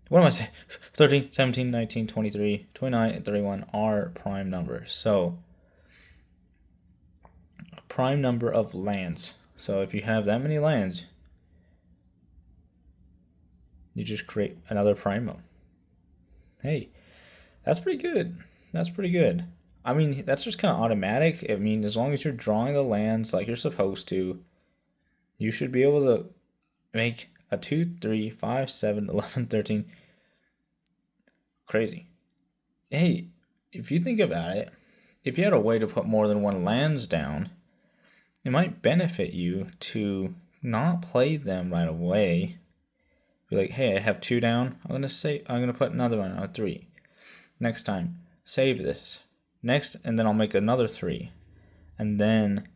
What am I saying? 13, 17, 19, 23, 29, and 31 are prime numbers. So, a prime number of lands. So if you have that many lands, you just create another Primo. Hey, that's pretty good. That's pretty good. I mean, that's just kind of automatic. I mean, as long as you're drawing the lands like you're supposed to, you should be able to make a 2, 3, 5, 7, 11, 13. Crazy. Hey, if you think about it, if you had a way to put more than one lands down, it might benefit you to not play them right away. Be like, hey, I have 2 down. I'm gonna put another one on 3. Next time, save this. Next, and then I'll make another 3, and then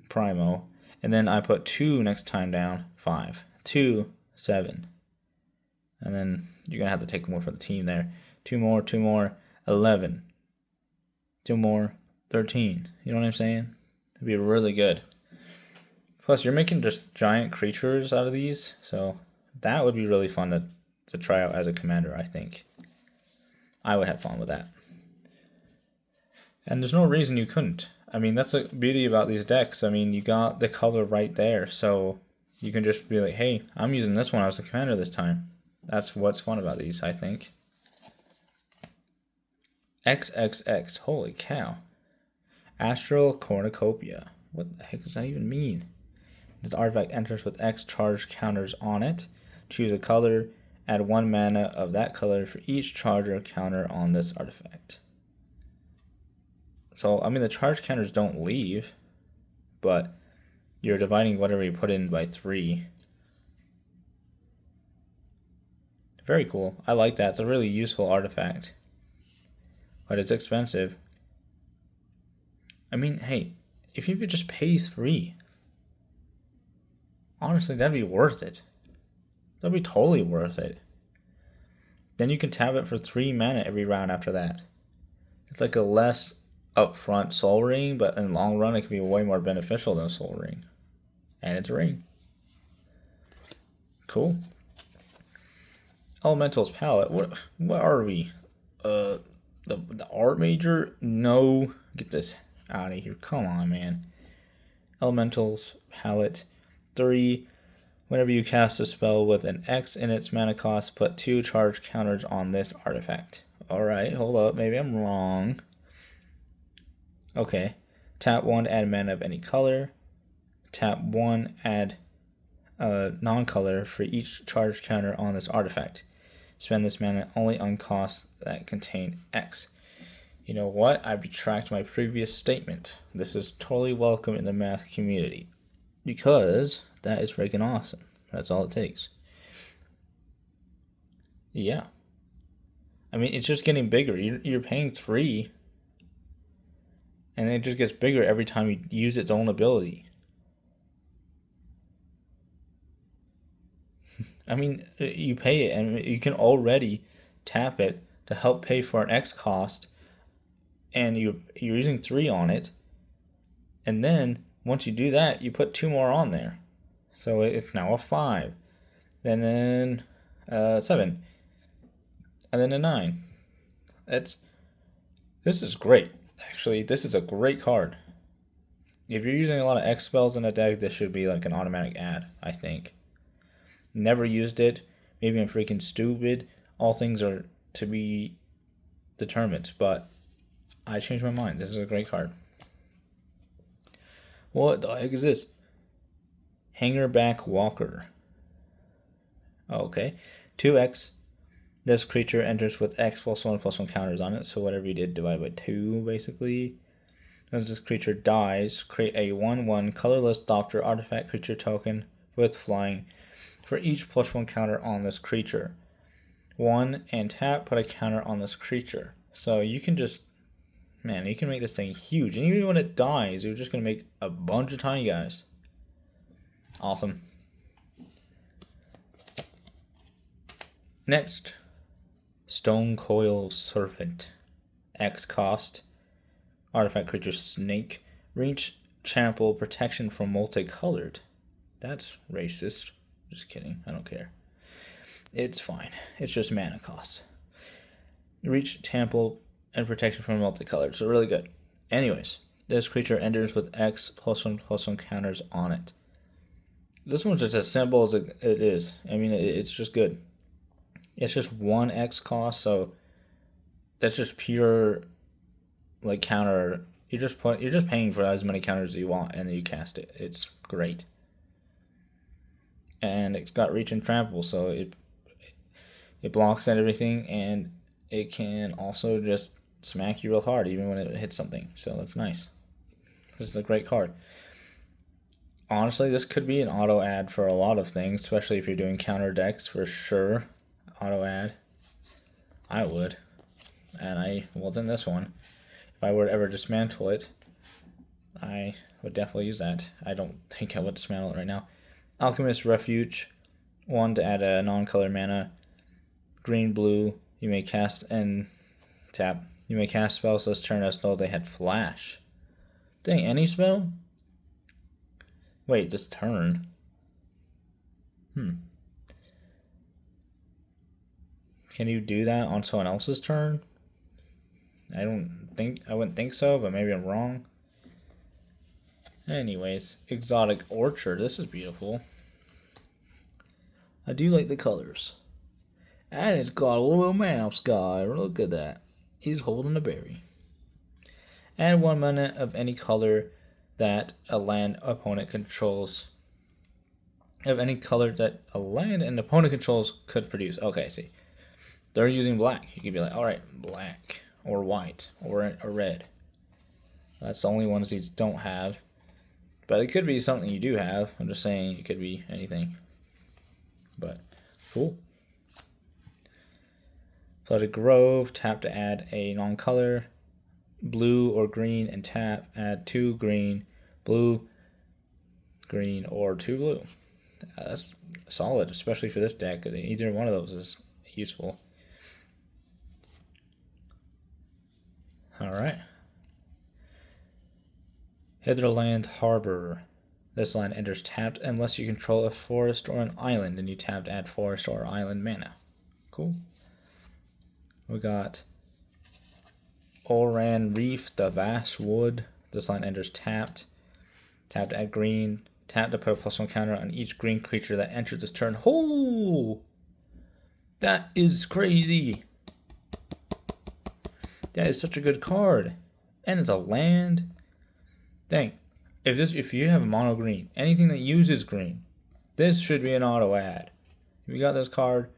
Primo, and then I put 2 next time down. 5, 2, 7, and then you're gonna have to take more for the team there. 2 more, 11. 2 more, 13. You know what I'm saying? It'd be really good. Plus, you're making just giant creatures out of these, so that would be really fun to try out as a commander, I think. I would have fun with that. And there's no reason you couldn't. I mean, that's the beauty about these decks. I mean, you got the color right there, so you can just be like, hey, I'm using this one as a commander this time. That's what's fun about these, I think. XXX. Holy cow. Astral Cornucopia. What the heck does that even mean? This artifact enters with X charge counters on it. Choose a color. Add 1 mana of that color for each charge or counter on this artifact. So, I mean, the charge counters don't leave, but you're dividing whatever you put in by 3. Very cool. I like that. It's a really useful artifact. But it's expensive. I mean, hey, if you could just pay 3, honestly, that'd be worth it. That'd be totally worth it. Then you can tap it for 3 mana every round after that. It's like a less upfront Soul Ring, but in the long run, it can be way more beneficial than a Soul Ring. And it's a ring. Cool. Elementals palette. What are we? The art major? No. Get this out of here. Come on, man. Elementals palette 3. Whenever you cast a spell with an X in its mana cost, put 2 charge counters on this artifact. Alright, hold up. Maybe I'm wrong. Okay. Tap 1 to add mana of any color. Tap 1, add non-color for each charge counter on this artifact. Spend this mana only on costs that contain X. You know what? I retract my previous statement. This is totally welcome in the math community. Because that is freaking awesome. That's all it takes. Yeah. I mean, it's just getting bigger. You're paying 3. And it just gets bigger every time you use its own ability. I mean, you pay it, and you can already tap it to help pay for an X cost, and you're using 3 on it. And then, once you do that, you put 2 more on there. So it's now a 5. Then 7. And then a 9. This is great. Actually, this is a great card. If you're using a lot of X spells in a deck, this should be like an automatic add, I think. Never used it. Maybe I'm freaking stupid. All things are to be determined, but I changed my mind. This is a great card. What the heck is this? Hangerback Walker. Okay. 2x. This creature enters with X +1/+1 counters on it. So whatever you did, divide by 2, basically. As this creature dies, create a 1/1 colorless Doctor artifact creature token with flying for each +1 counter on this creature. 1 and tap, put a counter on this creature. So you can just, man, you can make this thing huge. And even when it dies, you're just going to make a bunch of tiny guys. Awesome. Next, Stone Coil Serpent. X cost. Artifact creature snake. Reach trample protection from multicolored. That's racist. Just kidding. I don't care. It's fine. It's just mana cost. Reach trample and protection from multicolored. So really good. Anyways, this creature enters with X +1/+1 counters on it. This one's just as simple as it is. I mean, it's just good. It's just 1 X cost, so that's just pure like counter. You're just paying for as many counters as you want, and then you cast it. It's great. And it's got reach and trample, so it blocks and everything, and it can also just smack you real hard even when it hits something. So that's nice. This is a great card. Honestly, this could be an auto add for a lot of things, especially if you're doing counter decks for sure. Auto add. I would. And I wasn't this one. If I were to ever dismantle it, I would definitely use that. I don't think I would dismantle it right now. Alchemist Refuge. 1 to add a non-color mana. Green, blue. You may cast and tap. You may cast spells this turn as though they had flash. Dang, any spell? Wait, this turn? Can you do that on someone else's turn? I wouldn't think so, but maybe I'm wrong. Anyways, Exotic Orchard. This is beautiful. I do like the colors. And it's got a little mouse guy. Look at that. He's holding a berry. And 1 mana of any color that a land opponent controls. Of any color that a land an opponent controls could produce. Okay, see. They're using black. You could be like, alright, black. Or white. Or red. That's the only ones these don't have. But it could be something you do have. I'm just saying it could be anything. But, cool. Flooded Grove. Tap to add a non-color. Blue or green and tap. Add 2 green. Blue, green, or 2 blue. That's solid, especially for this deck. Either one of those is useful. Alright. Hitherland Harbor. This land enters tapped unless you control a forest or an island, and you tap to add forest or island mana. Cool. We got Oran Reef, the Vast Wood. This land enters tapped. Tap to add green. Tap to put a +1 counter on each green creature that enters this turn. Oh! That is crazy. That is such a good card. And it's a land. Dang. If you have a mono green, anything that uses green, this should be an auto add. If you got this card,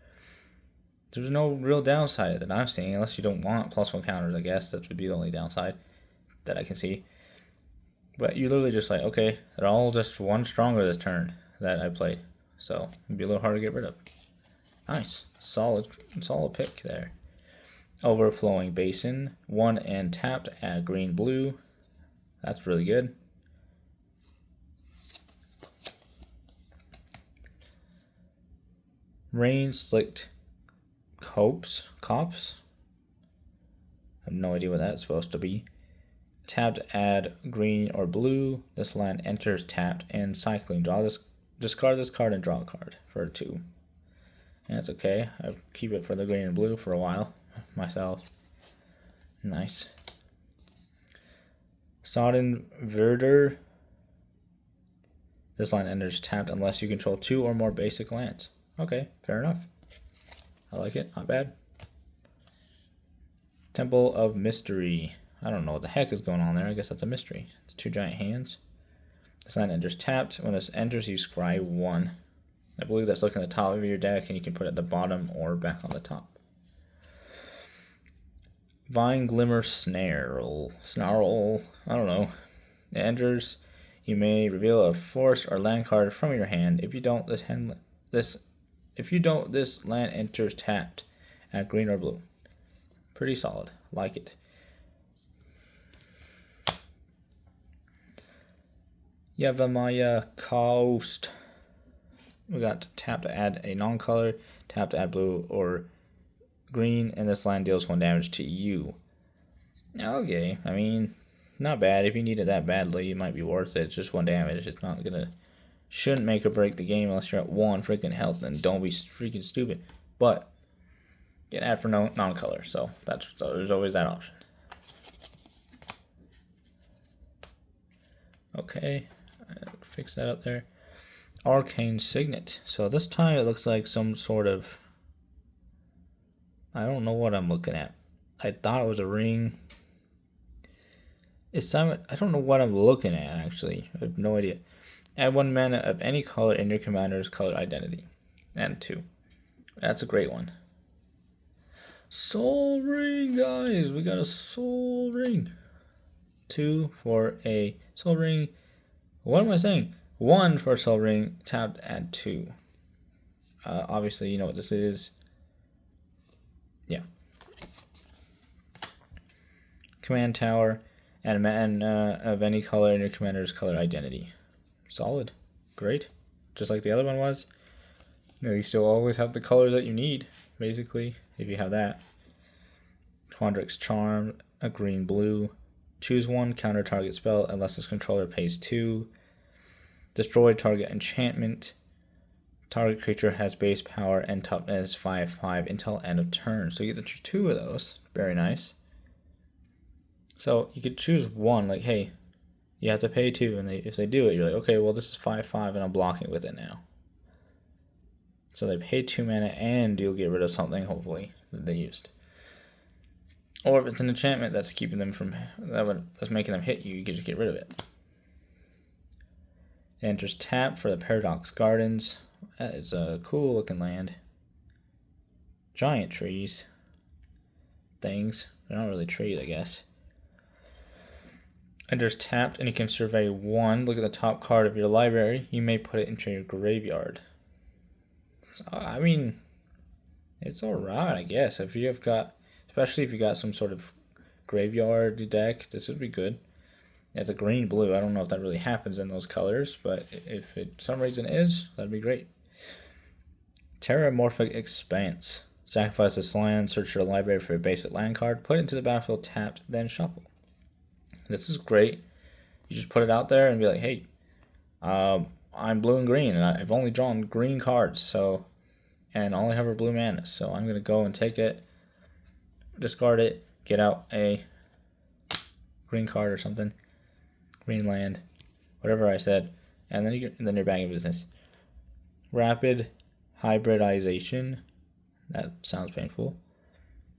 there's no real downside that I'm seeing, unless you don't want +1 counters, I guess. That would be the only downside that I can see. But you literally just like, okay, they're all just one stronger this turn that I played. So it'd be a little hard to get rid of. Nice. Solid pick there. Overflowing Basin. 1 and tapped, add green blue. That's really good. Rain Slicked Cops. I have no idea what that's supposed to be. Tapped, add green or blue. This land enters tapped and cycling. Discard this card and draw a card for a 2. And that's okay. I'll keep it for the green and blue for a while myself. Nice. Sodden Verdure. This land enters tapped unless you control 2 or more basic lands. Okay, fair enough. I like it, not bad. Temple of Mystery. I don't know what the heck is going on there. I guess that's a mystery. It's 2 giant hands. This land enters tapped. When this enters, you scry 1. I believe that's looking at the top of your deck, and you can put it at the bottom or back on the top. Vine Glimmer Snarl. I don't know. It enters. You may reveal a forest or land card from your hand. If you don't, this land enters tapped at green or blue. Pretty solid. Like it. Yavimaya Coast. We got tap to add a non-color, tap to add blue or green, and this land deals 1 damage to you. Okay, I mean, not bad. If you need it that badly, it might be worth it. It's just 1 damage. It's not gonna, shouldn't make or break the game unless you're at 1 freaking health, and don't be freaking stupid. But get add for non-color, so there's always that option. Okay, fix that up there. Arcane Signet. So this time it looks like some sort of, I don't know what I'm looking at. I thought it was a ring. It's time. I don't know what I'm looking at actually. I have no idea. Add 1 mana of any color in your commander's color identity. And 2. That's a great one. Soul Ring, guys. We got a Soul Ring. 2 for a Soul Ring. What am I saying? 1 for a Soul Ring, tapped, add 2. Obviously, you know what this is. Yeah. Command Tower, add a mana of any color in your commander's color identity. Solid. Great. Just like the other one was. You still always have the colors that you need, basically, if you have that. Quandrix Charm, a green-blue. Choose 1, counter target spell unless its controller pays 2. Destroy target enchantment. Target creature has base power and toughness 5/5 until end of turn. So you get 2 of those. Very nice. So you could choose 1, like, hey, you have to pay 2, and if they do it, you're like, okay, well, this is 5/5, and I'm blocking with it now. So they pay 2 mana, and you'll get rid of something, hopefully, that they used. Or if it's an enchantment that's keeping them from, that's making them hit you, you can just get rid of it. It enters tap for the Paradox Gardens. That is a cool looking land. Giant trees. Things. They're not really trees, I guess. Enters tapped, and you can survey 1. Look at the top card of your library. You may put it into your graveyard. So, I mean, it's alright, I guess. If you have got, especially if you got some sort of graveyard deck, this would be good. It's a green-blue. I don't know if that really happens in those colors, but if it some reason is, that'd be great. Terramorphic Expanse. Sacrifice this land, search your library for a basic land card, put it into the battlefield tapped, then shuffle. This is great You just put it out there and be like, hey, I'm blue and green, and I've only drawn green cards, so, and all I have are blue manas, so I'm gonna go and take it, discard it, get out a green card or something, green land, whatever I said, and then you're back in business. Rapid hybridization. That sounds painful.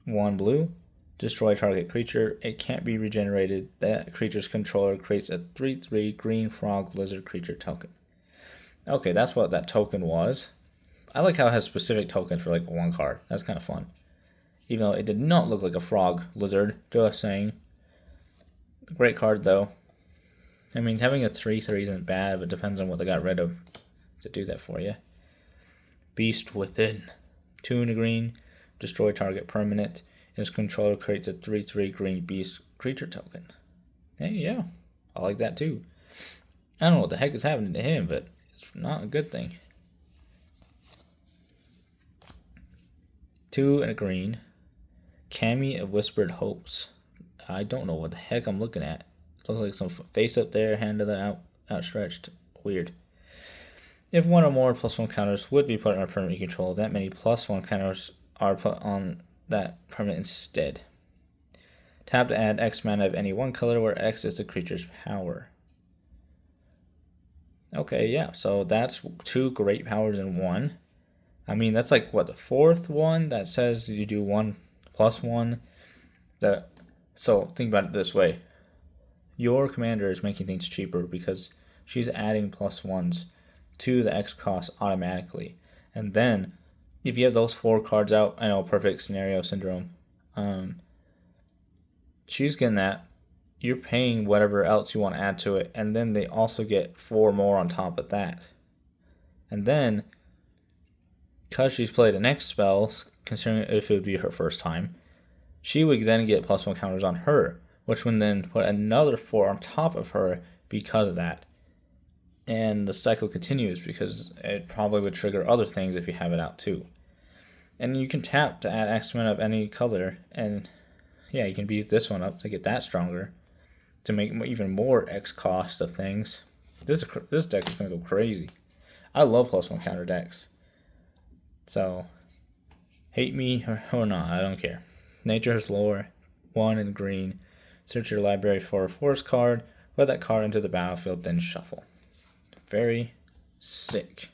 1 blue. Destroy target creature. It can't be regenerated. That creature's controller creates a 3/3 green frog lizard creature token. Okay, that's what that token was. I like how it has specific tokens for like one card. That's kind of fun. Even though it did not look like a frog lizard. Just saying. Great card though. I mean, having a 3/3 isn't bad, but it depends on what they got rid of to do that for you. Beast Within. 2 in a green. Destroy target permanent. His controller creates a 3/3 green beast creature token. Hey, yeah. I like that too. I don't know what the heck is happening to him, but it's not a good thing. 2 in a green. Cami of Whispered Hopes. I don't know what the heck I'm looking at. It looks like some face up there, hand to the outstretched. Weird. If one or more +1 counters would be put on a permanent you control, that many +1 counters are put on that permanent instead. Tap to add X mana of any one color where X is the creature's power. Okay, yeah, so that's 2 great powers in 1. I mean, that's like, what, the 4th one that says you do 1+1? So think about it this way. Your commander is making things cheaper because she's adding +1s to the X cost automatically. And then, if you have those 4 cards out, I know, perfect scenario syndrome, she's getting that. You're paying whatever else you want to add to it, and then they also get 4 more on top of that. And then, because she's played the next spell, considering if it would be her first time, she would then get +1 counters on her, which would then put another 4 on top of her because of that. And the cycle continues because it probably would trigger other things if you have it out too. And you can tap to add X-Men of any color, and yeah, you can beef this one up to get that stronger, to make even more X cost of things. This deck is going to go crazy. I love +1 counter decks. So, hate me or not, I don't care. Nature's Lore, 1 in green. Search your library for a forest card, put that card into the battlefield, then shuffle. Very sick.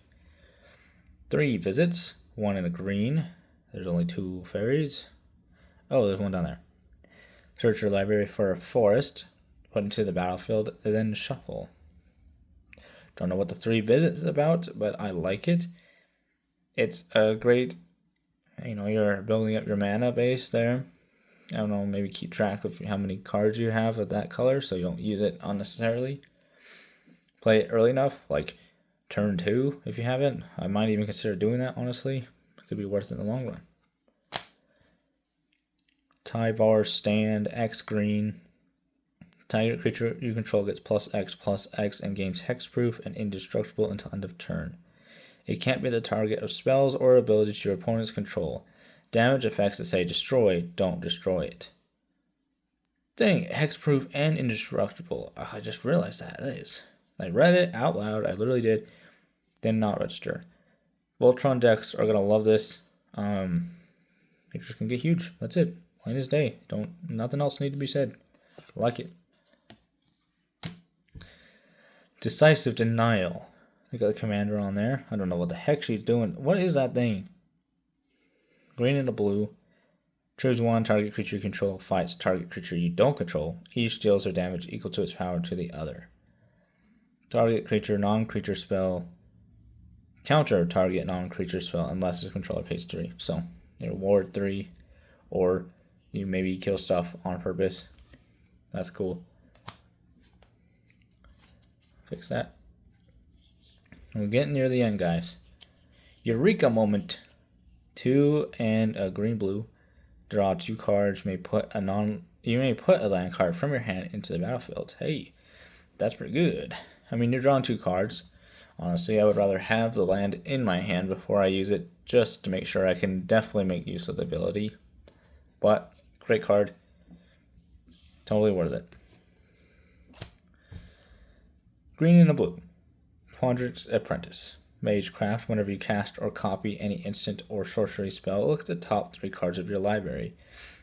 3 visits, 1 in a green. There's only 2 fairies. Oh, there's one down there. Search your library for a forest, put into the battlefield, then shuffle. Don't know what the 3 visits is about, but I like it. It's a great, you're building up your mana base there. I don't know, maybe keep track of how many cards you have of that color so you don't use it unnecessarily. Play it early enough, like turn 2 if you haven't. I might even consider doing that, honestly. It could be worth it in the long run. Tyvar Stand, X green. Target creature you control gets +X and gains hexproof and indestructible until end of turn. It can't be the target of spells or abilities your opponents control. Damage effects that say destroy don't destroy it. Dang, hexproof and indestructible. I just realized that is. I read it out loud. I literally did not register. Voltron decks are gonna love this. It's just gonna get huge. That's it. Plain as day. Nothing else need to be said. I like it. Decisive Denial. I got the commander on there. I don't know what the heck she's doing. What is that thing? Green and a blue. Choose 1 target creature you control. Fights target creature you don't control. Each deals their damage equal to its power to the other. Target creature non-creature spell. Counter target non-creature spell unless its controller pays 3. So, you reward 3. Or you maybe kill stuff on purpose. That's cool. Fix that. We're getting near the end, guys. Eureka moment. 2 and a green-blue. Draw 2 cards. You may put a land card from your hand into the battlefield. Hey, that's pretty good. I mean, you're drawing 2 cards. Honestly, I would rather have the land in my hand before I use it, just to make sure I can definitely make use of the ability. But, great card. Totally worth it. Green and a blue. Quandrix Apprentice. Magecraft. Whenever you cast or copy any instant or sorcery spell, look at the top 3 cards of your library.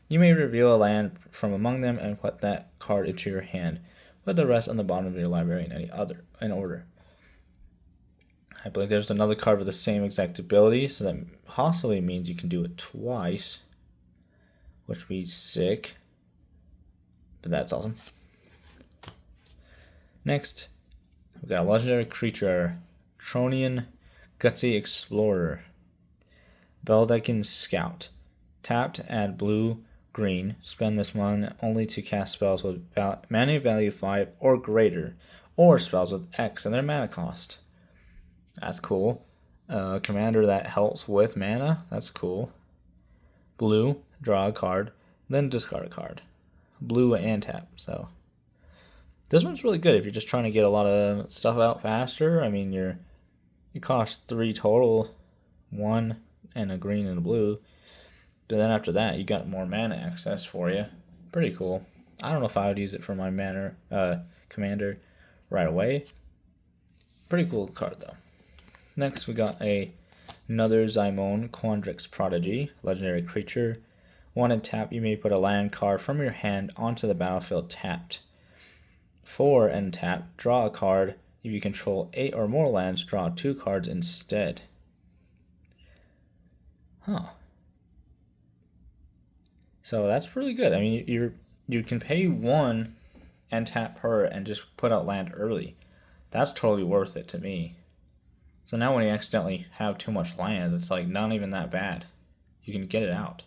You may reveal a land from among them and put that card into your hand. Put the rest on the bottom of your library in order. I believe there's another card with the same exact ability, so that possibly means you can do it twice, which would be sick. But that's awesome. Next, we've got a legendary creature, Tronian Gutsy Explorer. Veldekin Scout. Tapped, add blue, green. Spend this one only to cast spells with mana value 5 or greater, or spells with X in their mana cost. That's cool. Commander that helps with mana. That's cool. Blue, draw a card, then discard a card. Blue and tap. So this one's really good if you're just trying to get a lot of stuff out faster. I mean, it costs 3 total, 1 and a green and a blue. But then after that, you got more mana access for you. Pretty cool. I don't know if I would use it for my commander right away. Pretty cool card though. Next, we got another Zymone Quandrix Prodigy, legendary creature. 1 and tap, you may put a land card from your hand onto the battlefield tapped. 4 and tap, draw a card. If you control 8 or more lands, draw 2 cards instead. Huh. So that's really good. I mean, you can pay 1 and tap her and just put out land early. That's totally worth it to me. So now when you accidentally have too much land, it's like not even that bad. You can get it out.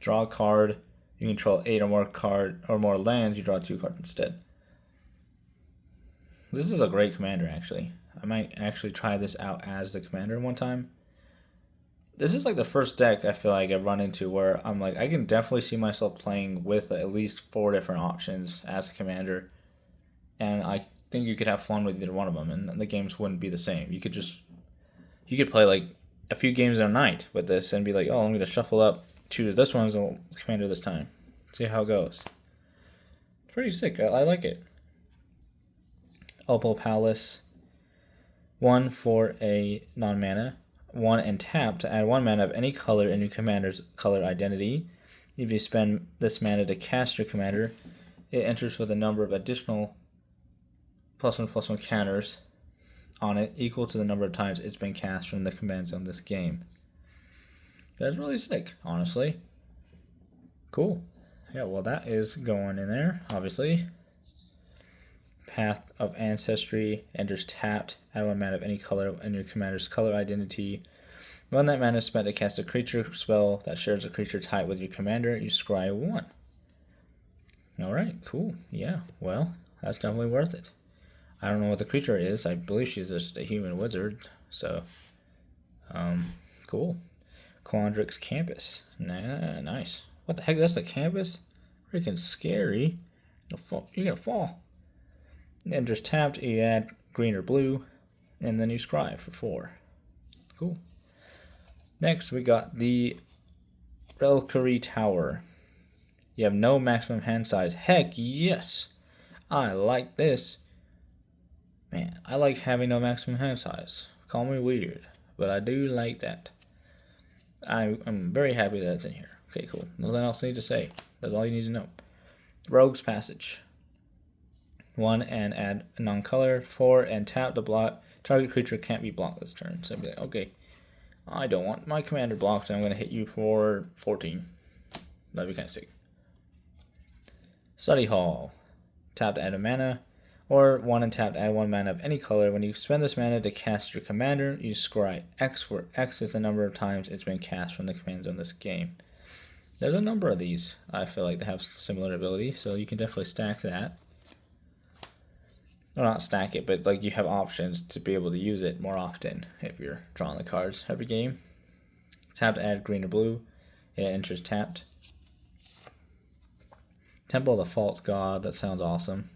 Draw a card. You control 8 or more lands. You draw 2 cards instead. This is a great commander, actually. I might actually try this out as the commander one time. This is like the first deck I feel like I've run into where I'm like, I can definitely see myself playing with at least 4 different options as a commander. And I think you could have fun with either one of them, and the games wouldn't be the same. You could play like a few games in a night with this and be like, oh, I'm going to shuffle up, choose this one as a commander this time. See how it goes. Pretty sick. I like it. Opal Palace. 1 for a non-mana. 1 and tap to add 1 mana of any color in your commander's color identity. If you spend this mana to cast your commander, it enters with a number of additional +1/+1 counters on it equal to the number of times it's been cast from the command zone this game. That's really sick, honestly. Cool. Yeah, well, that is going in there, obviously. Path of Ancestry enters tapped. Add 1 mana of any color in your commander's color identity. When that mana is spent to cast a creature spell that shares a creature type with your commander, you scry 1. Alright, cool. Yeah, well, that's definitely worth it. I don't know what the creature is. I believe she's just a human wizard. So, cool. Quandrix Campus. Nice. What the heck? That's the campus? Freaking scary. You're gonna fall. Enters tapped. You add green or blue, and then you scry for 4. Cool. Next, we got the Reliquary Tower. You have no maximum hand size. Heck yes! I like this. Man, I like having no maximum hand size. Call me weird, but I do like that. I'm very happy that it's in here. Okay, cool. Nothing else I need to say. That's all you need to know. Rogue's Passage. 1 and add a non-color. 4 and tap to block. Target creature can't be blocked this turn. So I'd be like, okay, I don't want my commander blocked, and I'm going to hit you for 14. That'd be kind of sick. Study Hall. Tap to add a mana. Or 1 and tap to add 1 mana of any color. When you spend this mana to cast your commander, you scry X, where X is the number of times it's been cast from the command zone this game. There's a number of these, I feel like, that have similar ability, so you can definitely stack that. Or not stack it, but like you have options to be able to use it more often if you're drawing the cards every game. Tap to add green or blue. It enters tapped. Temple of the False God, that sounds awesome.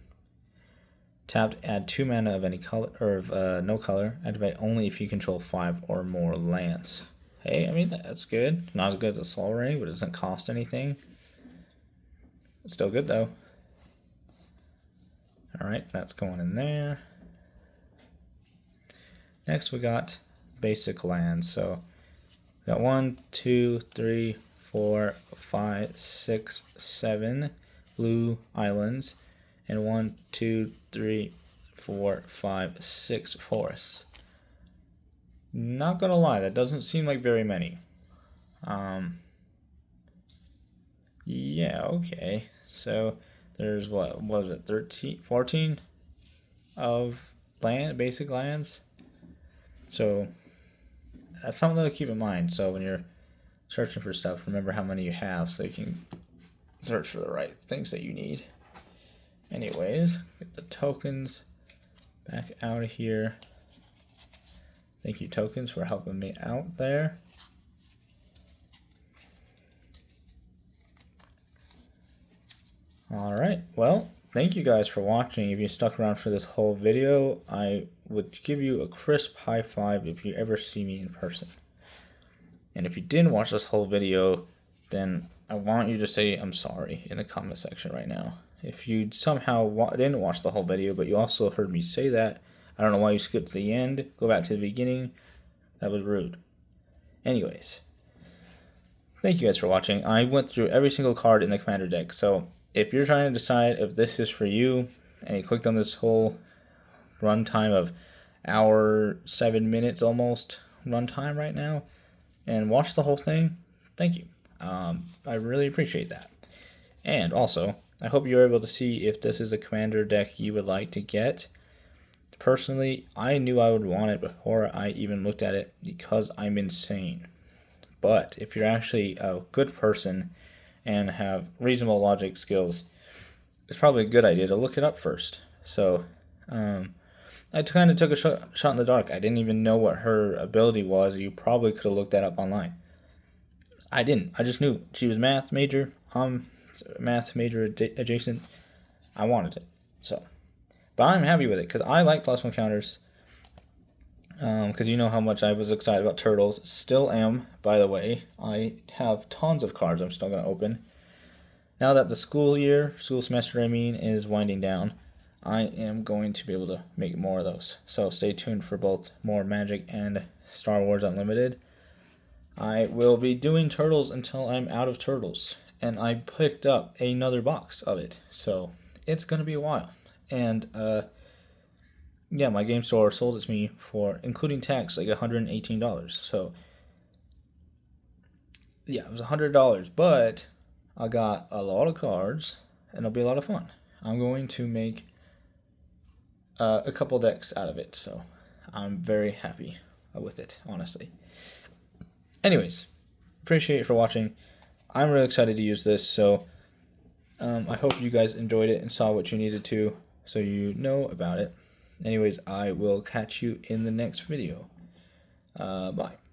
Tap to add 2 mana of any color, or of no color. Activate only if you control 5 or more lands. Hey, I mean, that's good. Not as good as a Soul Ring, but it doesn't cost anything. It's still good, though. Alright, that's going in there. Next we got basic lands. So we got 1, 2, 3, 4, 5, 6, 7 blue islands, and 1, 2, 3, 4, 5, 6 forests. Not gonna lie, that doesn't seem like very many. Yeah, okay. So there's what was it, 13, 14 of basic lands. So that's something to keep in mind. So when you're searching for stuff, remember how many you have so you can search for the right things that you need. Anyways, get the tokens back out of here. Thank you, tokens, for helping me out there. Alright, well, thank you guys for watching. If you stuck around for this whole video, I would give you a crisp high five if you ever see me in person. And if you didn't watch this whole video, then I want you to say I'm sorry in the comment section right now. If you somehow didn't watch the whole video, but you also heard me say that, I don't know why you skipped to the end. Go back to the beginning. That was rude. Anyways, thank you guys for watching. I went through every single card in the commander deck, so if you're trying to decide if this is for you, and you clicked on this whole runtime of hour 7 minutes almost runtime right now, and watched the whole thing, thank you. I really appreciate that. And also, I hope you're able to see if this is a commander deck you would like to get. Personally, I knew I would want it before I even looked at it because I'm insane. But if you're actually a good person and have reasonable logic skills, it's probably a good idea to look it up first. So, I kind of took a shot in the dark. I didn't even know what her ability was. You probably could have looked that up online. I didn't. I just knew she was math major. Math major adjacent. I wanted it. So, but I'm happy with it because I like +1 counters. Because you know how much I was excited about turtles. Still am, by the way. I have tons of cards I'm still going to open. Now that the school semester is winding down, I am going to be able to make more of those. So stay tuned for both more Magic and Star Wars Unlimited. I will be doing turtles until I'm out of turtles. And I picked up another box of it. So it's going to be a while. And, yeah, my game store sold it to me for, including tax, like $118. So, yeah, it was $100. But I got a lot of cards, and it'll be a lot of fun. I'm going to make a couple decks out of it. So, I'm very happy with it, honestly. Anyways, appreciate it for watching. I'm really excited to use this. So, I hope you guys enjoyed it and saw what you needed to so you know about it. Anyways, I will catch you in the next video. Bye.